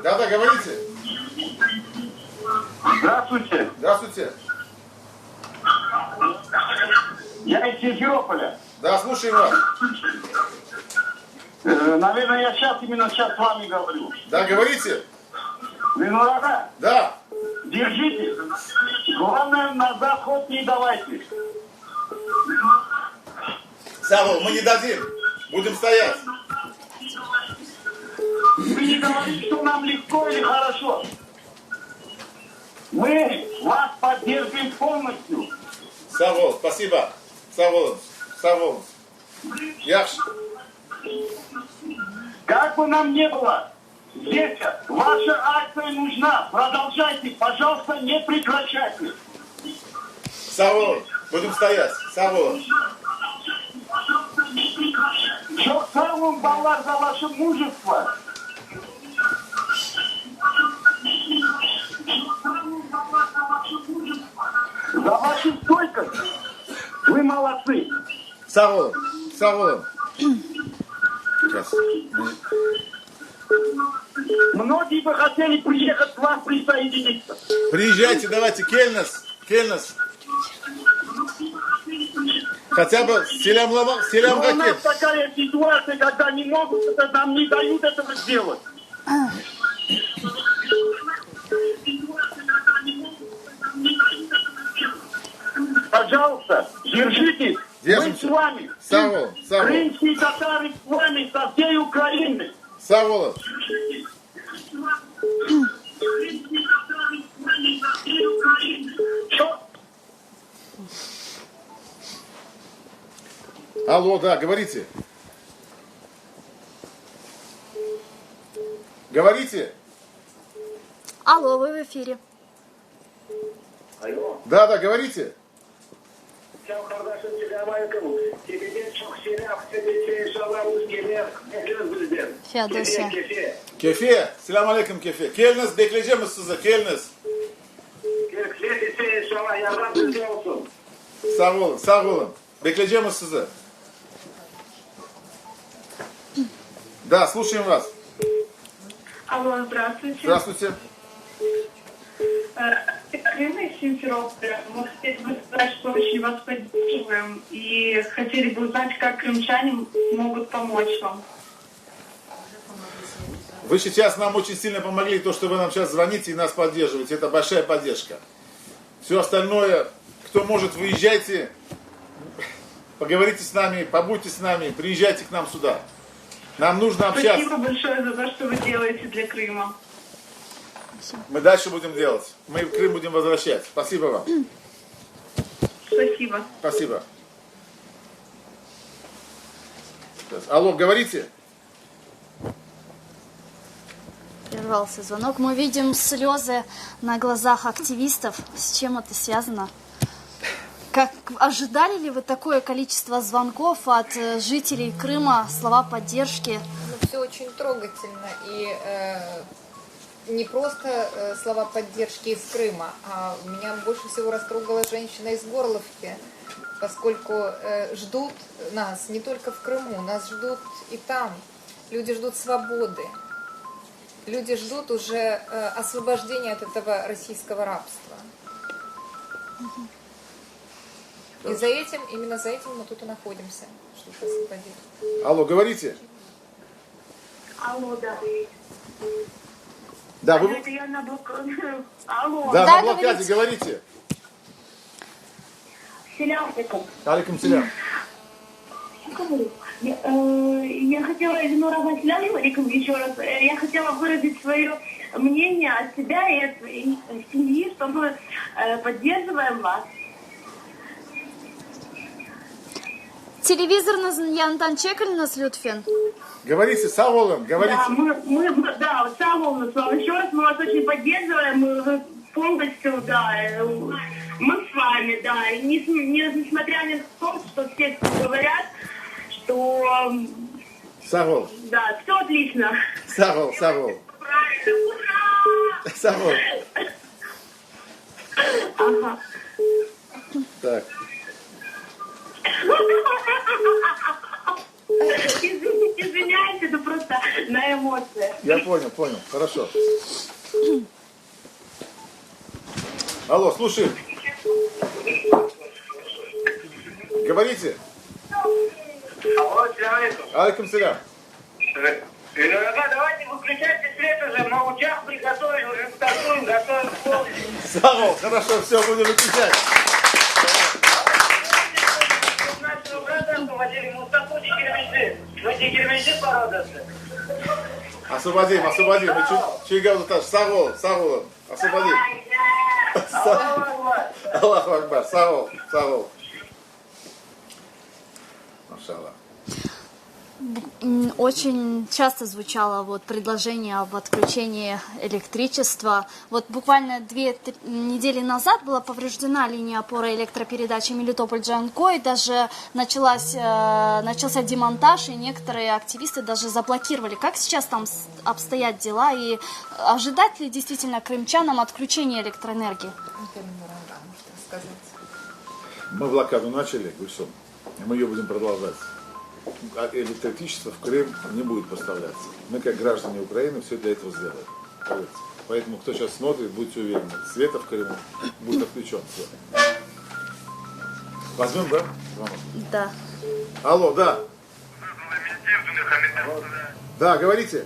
[SPEAKER 2] Да, говорите.
[SPEAKER 8] Здравствуйте.
[SPEAKER 2] Здравствуйте.
[SPEAKER 8] Я из Симферополя.
[SPEAKER 2] Да, слушаем вас.
[SPEAKER 8] Наверное, я именно сейчас с вами говорю.
[SPEAKER 2] Да, говорите.
[SPEAKER 8] Недорога.
[SPEAKER 2] Да.
[SPEAKER 8] Держите. Главное, назад ход не давайте.
[SPEAKER 2] Савол, мы не дадим. Будем стоять.
[SPEAKER 8] Вы не говорите, что нам легко или хорошо. Мы вас поддерживаем полностью.
[SPEAKER 2] Савол, спасибо. Савол. Яхш.
[SPEAKER 8] Как бы нам не было, здесь ваша акция нужна. Продолжайте, пожалуйста, не прекращайте.
[SPEAKER 2] Савол, будем стоять. Савол.
[SPEAKER 8] Çok sağ olun ballar за ваше мужество. За вашу стойкость. Вы молодцы.
[SPEAKER 2] Савол. Сейчас.
[SPEAKER 8] Многие бы хотели приехать к вам присоединиться.
[SPEAKER 2] Приезжайте, давайте. Кельнес. Хотя бы Селям
[SPEAKER 8] Но у нас
[SPEAKER 2] Ракет.
[SPEAKER 8] такая ситуация, когда не могут, это нам не дают этого сделать. Пожалуйста, держитесь. Мы с вами.
[SPEAKER 2] Савол.
[SPEAKER 8] Крымские татары с вами, со всей Украины.
[SPEAKER 2] Саволов.
[SPEAKER 8] Чё?
[SPEAKER 2] Алло, да, говорите. Говорите.
[SPEAKER 1] Алло, вы в эфире.
[SPEAKER 8] Алло.
[SPEAKER 2] Да, говорите.
[SPEAKER 1] Феодосия.
[SPEAKER 2] Кефе. Селям алейкум кефе. Кельнес, bekleyeceğim sizi. Кельнес. Sağ olun. Bekleyeceğim sizi. Да, слушаем вас.
[SPEAKER 6] Алло, здравствуйте.
[SPEAKER 2] Здравствуйте.
[SPEAKER 6] Крым из Симферополя. Мы хотели бы сказать, что очень вас поддерживаем и хотели бы узнать, как крымчане могут помочь вам.
[SPEAKER 2] Вы сейчас нам очень сильно помогли, то, что вы нам сейчас звоните и нас поддерживаете. Это большая поддержка. Все остальное, кто может, выезжайте, поговорите с нами, побудьте с нами, приезжайте к нам сюда. Нам нужно общаться.
[SPEAKER 6] Спасибо большое за то, что вы делаете для Крыма.
[SPEAKER 2] Мы дальше будем делать. Мы в Крым будем возвращать. Спасибо вам.
[SPEAKER 6] Спасибо.
[SPEAKER 2] Спасибо. Алло, говорите.
[SPEAKER 1] Прервался звонок. Мы видим слезы на глазах активистов. С чем это связано? Как ожидали ли вы такое количество звонков от жителей Крыма, слова поддержки?
[SPEAKER 3] Все очень трогательно. И не просто слова поддержки из Крыма, а меня больше всего растрогала женщина из Горловки, поскольку ждут нас не только в Крыму, нас ждут и там. Люди ждут свободы. Люди ждут уже освобождения от этого российского рабства. И именно за этим мы тут и находимся, чтобы освободить.
[SPEAKER 2] Алло, говорите.
[SPEAKER 7] Алло, да.
[SPEAKER 2] Да, вы...
[SPEAKER 7] Это я на блокаде. Алло.
[SPEAKER 2] Да,
[SPEAKER 1] Да,
[SPEAKER 2] на блокаде, говорите.
[SPEAKER 7] Селям.
[SPEAKER 2] Алейкум селям.
[SPEAKER 7] Я хотела, Ильнура Селям, еще раз, я хотела выразить свое мнение от себя и от своей семьи, что мы поддерживаем вас.
[SPEAKER 1] Телевизор янтан чекалинас Лютфен.
[SPEAKER 2] Говорите, Саволом, говорите.
[SPEAKER 7] Да, Савол, еще раз мы вас очень поддерживаем, мы полностью, да, мы с вами, да, несмотря на то, что все говорят, что...
[SPEAKER 2] Савол.
[SPEAKER 7] Да, все отлично.
[SPEAKER 2] Савол.
[SPEAKER 7] Правильно, ура!
[SPEAKER 2] Савол.
[SPEAKER 7] Ага.
[SPEAKER 2] Так.
[SPEAKER 7] Извиняйте, это просто на эмоциях.
[SPEAKER 2] Я понял. Хорошо. Алло, слушай. Говорите.
[SPEAKER 8] Алло, человеку.
[SPEAKER 2] Алейкум селям.
[SPEAKER 8] Давайте выключайте свет уже, мы участок приготовили, уже стартуем, готовим полностью.
[SPEAKER 2] Савол, хорошо, все, будем выключать.
[SPEAKER 8] Нашего брата освободили Мустафу Дикермежи. Вы Дикермежи породился.
[SPEAKER 2] Освободим. Чигавуташ, Савол, освободим. Аллаху Акбар, Савол. Машаллах.
[SPEAKER 1] Очень часто звучало вот предложение об отключении электричества. Вот буквально 2 недели назад была повреждена линия опоры электропередачи Мелитополь-Джанкой, и даже начался демонтаж, и некоторые активисты даже заблокировали. Как сейчас там обстоят дела, и ожидать ли действительно крымчанам отключения электроэнергии?
[SPEAKER 2] Мы блокаду начали, Гульсом, и мы ее будем продолжать. Электричество в Крым не будет поставляться. Мы, как граждане Украины, все для этого сделаем. Поэтому, кто сейчас смотрит, будьте уверены, света в Крыму будет отключен. Все. Возьмем, да?
[SPEAKER 1] Да.
[SPEAKER 2] Алло, да. Да, говорите.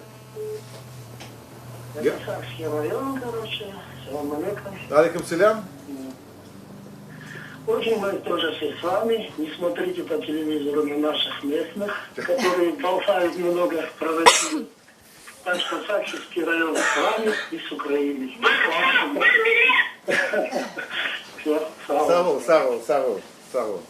[SPEAKER 7] Сахский район, короче. Салам алейкум.
[SPEAKER 2] Алейкум селям.
[SPEAKER 7] Очень мы тоже все с вами. Не смотрите по телевизору на наших местных, которые болтают много про Россию. Так что Сахский район с вами и с Украиной. Все,
[SPEAKER 2] Савол.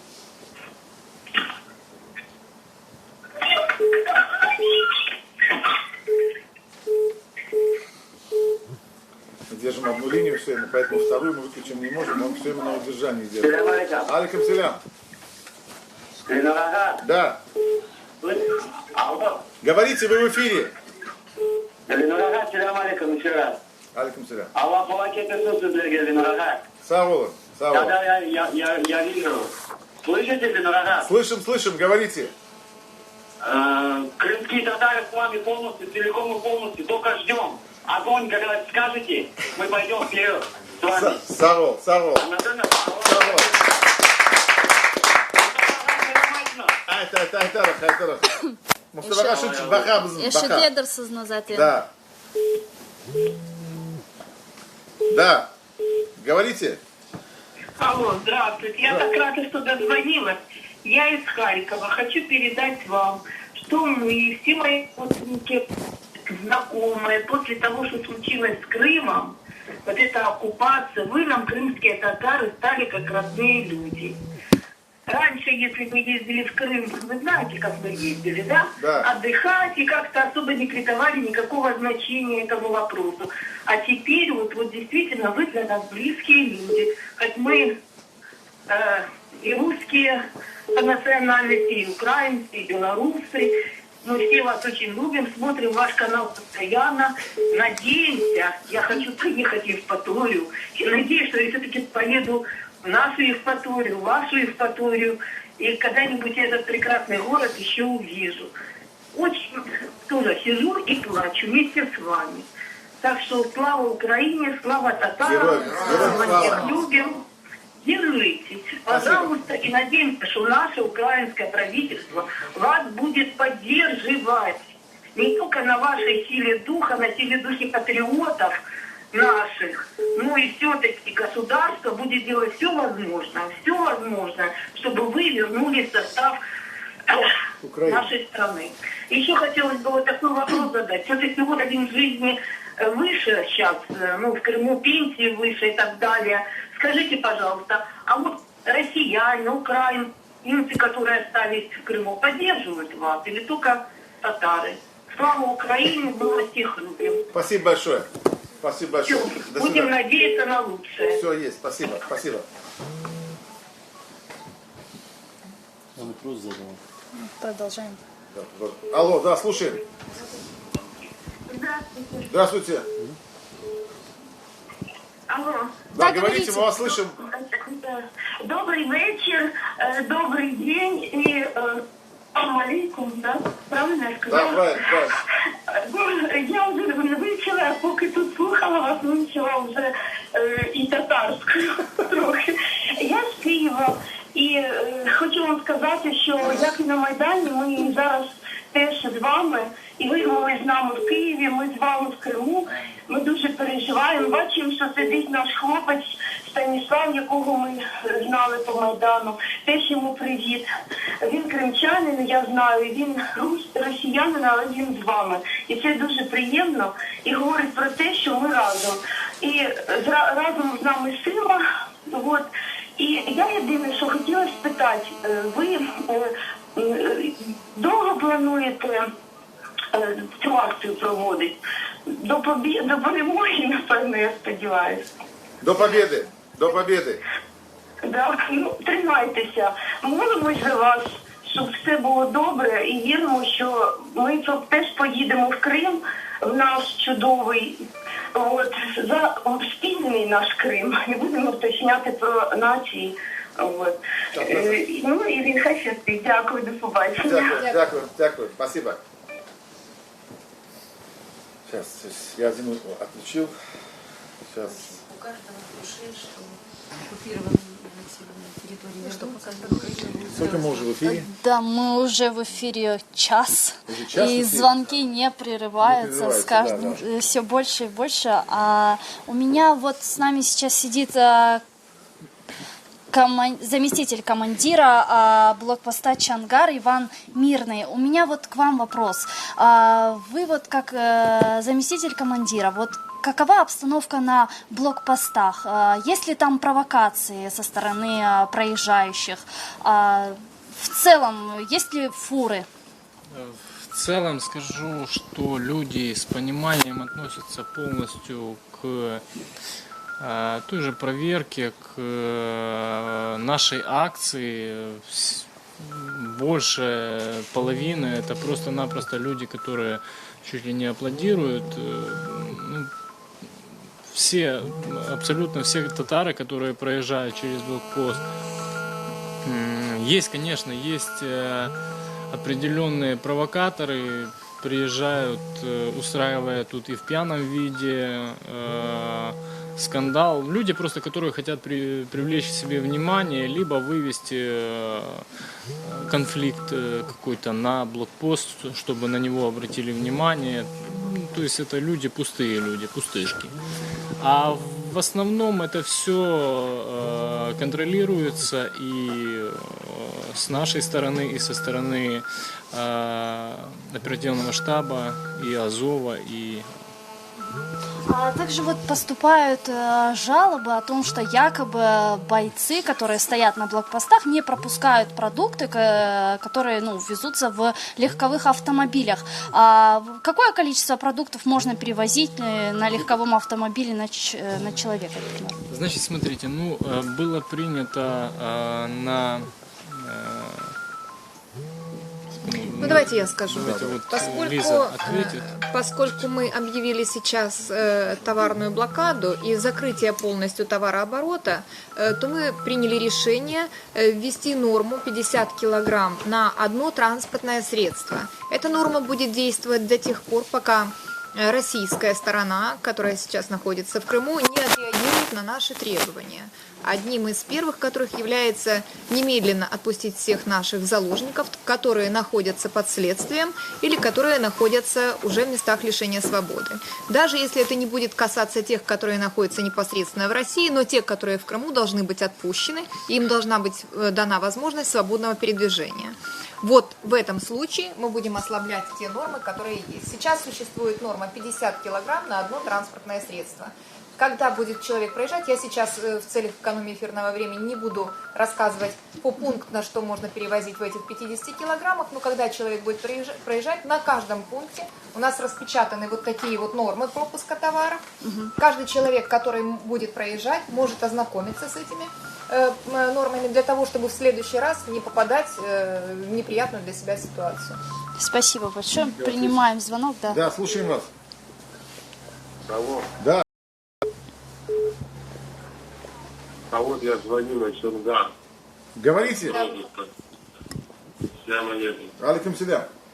[SPEAKER 2] Держим одну линию все время, поэтому вторую мы выключим не можем, но все время на удержании держим. Алейкум селям. Да. Говорите, вы в эфире. Алейкум селям. Савол.
[SPEAKER 8] Я вижу. Слышите, Ленорага?
[SPEAKER 2] Слышим, говорите.
[SPEAKER 8] Крымские татары с вами полностью, целиком и полностью. Только ждем. Огонь, когда скажете, мы пойдем вперед с вами.
[SPEAKER 2] Савол. Айтарах. Мустафа Шучик, Бахабзм.
[SPEAKER 1] Эшедедерсыз назад.
[SPEAKER 2] Да. Говорите.
[SPEAKER 6] Алло, здравствуйте. Я так рада, что дозвонилась. Я из Харькова. Хочу передать вам, что мы, все мои родственники, знакомые, после того, что случилось с Крымом, вот эта оккупация, вы нам, крымские татары, стали как родные люди. Раньше, если вы ездили в Крым, вы знаете, как мы ездили, да?
[SPEAKER 2] Да.
[SPEAKER 6] Отдыхать и как-то особо не придавали никакого значения этому вопросу. А теперь вот действительно вы для нас близкие люди. Хоть мы и русские по национальности, и украинцы, и белорусы. Мы все вас очень любим, смотрим ваш канал постоянно. Надеемся, я хочу приехать в Евпаторию. И надеюсь, что я все-таки поеду в нашу Евпаторию, в вашу Евпаторию. И когда-нибудь я этот прекрасный город еще увижу. Очень тоже сижу и плачу вместе с вами. Так что слава Украине, слава татарам, мы всех любим. Держитесь, пожалуйста, и надеемся, что наше украинское правительство вас будет поддерживать.
[SPEAKER 7] не только на вашей силе духа, на силе духе патриотов наших, но и все-таки государство будет делать все возможное, чтобы вы вернулись в состав нашей страны. Еще хотелось бы вот такой вопрос задать. Все-таки уровень жизни выше сейчас, в Крыму пенсии выше и так далее. Скажите, пожалуйста, а вот россияне, украинцы, которые остались в Крыму, поддерживают вас или только татары? Слава Украине, мы вас всех любим.
[SPEAKER 2] Спасибо большое. Спасибо большое.
[SPEAKER 7] Все, будем надеяться на лучшее.
[SPEAKER 2] Все есть, спасибо, спасибо.
[SPEAKER 9] Он вопрос задал.
[SPEAKER 1] Продолжаем.
[SPEAKER 2] Алло, да, слушаем.
[SPEAKER 7] Здравствуйте.
[SPEAKER 2] Здравствуйте.
[SPEAKER 7] Алло.
[SPEAKER 2] Да,
[SPEAKER 1] Да,
[SPEAKER 2] говорите,
[SPEAKER 1] говорите.
[SPEAKER 2] мы вас слышим.
[SPEAKER 7] Добрый вечер, добрий день і алейкум, да? Правильно я сказала?
[SPEAKER 2] Да, правильно.
[SPEAKER 7] Я вже не вивчила, поки тут слухала вас, вивчила вже і татарською трохи. Я з Києва і хочу вам сказати, що як і на Майдані, ми зараз теж з вами, і ви були з нами в Києві, ми з вами в Криму. Ми дуже переживаємо, бачимо, що сидить наш хлопець Станіслав, якого ми знали по Майдану. Теж йому привіт. Він кримчанин, я знаю, він росіянин, але він з вами. І це дуже приємно і говорить про те, що ми разом. І разом з нами сила. От. І я єдине, що хотіла спитати, ви довго плануєте цю акцію проводити? До перемоги, напевно, я сподіваюся.
[SPEAKER 2] До победы. До победы.
[SPEAKER 7] Да, тримайтеся. Молимось за вас, щоб все було добре, і віримо, що ми теж поїдемо в Крим, в наш чудовий, спільний наш Крим. Не будемо вточняти про нації. І він хай щастить. Дякую, до побачення.
[SPEAKER 2] Дякую. Спасибо. Сейчас, я один отключил. Сейчас.
[SPEAKER 10] У каждого в душе, что оккупированные населенные территории.
[SPEAKER 2] Сколько мы уже в эфире?
[SPEAKER 1] Да, мы уже в эфире час,
[SPEAKER 2] Уже час
[SPEAKER 1] и
[SPEAKER 2] эфир?
[SPEAKER 1] звонки не прерываются, с каждым
[SPEAKER 2] да.
[SPEAKER 1] все больше и больше. А у меня вот с нами сейчас сидит заместитель командира блокпоста Чангар Иван Мирный. У меня вот к вам вопрос. Вы вот как заместитель командира, вот какова обстановка на блокпостах? Есть ли там провокации со стороны проезжающих? В целом, есть ли фуры?
[SPEAKER 11] В целом скажу, что люди с пониманием относятся полностью к той же проверке, к нашей акции. Больше половины это просто-напросто люди, которые чуть ли не аплодируют. Все, абсолютно все татары, которые проезжают через блокпост. Есть, конечно, есть определенные провокаторы, приезжают, устраивая тут и в пьяном виде скандал. Люди просто, которые хотят привлечь к себе внимание, либо вывести конфликт какой-то на блокпост, чтобы на него обратили внимание. То есть это люди, пустые люди, пустышки. А в основном это все контролируется и с нашей стороны, и со стороны оперативного штаба, и Азова, и...
[SPEAKER 1] Также вот поступают жалобы о том, что якобы бойцы, которые стоят на блокпостах, не пропускают продукты, которые везутся в легковых автомобилях. Какое количество продуктов можно перевозить на легковом автомобиле на человека, например?
[SPEAKER 11] Значит, смотрите, было принято на...
[SPEAKER 3] Давайте я скажу.
[SPEAKER 11] Лиза ответит.
[SPEAKER 3] Поскольку мы объявили сейчас товарную блокаду и закрытие полностью товарооборота, то мы приняли решение ввести норму 50 килограмм на одно транспортное средство. Эта норма будет действовать до тех пор, пока российская сторона, которая сейчас находится в Крыму, не отреагирует ответ на наши требования. Одним из первых которых является немедленно отпустить всех наших заложников, которые находятся под следствием или которые находятся уже в местах лишения свободы. Даже если это не будет касаться тех, которые находятся непосредственно в России, но те, которые в Крыму, должны быть отпущены, им должна быть дана возможность свободного передвижения. Вот в этом случае мы будем ослаблять те нормы, которые есть. Сейчас существует норма 50 килограмм на одно транспортное средство. Когда будет человек проезжать, я сейчас в целях экономии эфирного времени не буду рассказывать попунктно, что можно перевозить в этих 50 килограммах, но когда человек будет проезжать, на каждом пункте у нас распечатаны вот такие вот нормы пропуска товаров. Каждый человек, который будет проезжать, может ознакомиться с этими нормами для того, чтобы в следующий раз не попадать в неприятную для себя ситуацию.
[SPEAKER 1] Спасибо большое. Принимаем звонок. Да.
[SPEAKER 2] Да, слушаем вас.
[SPEAKER 4] Алло.
[SPEAKER 2] Да.
[SPEAKER 4] А вот я звоню на Чонгар.
[SPEAKER 2] Говорите.
[SPEAKER 4] Алейкум
[SPEAKER 2] Алейкум селям.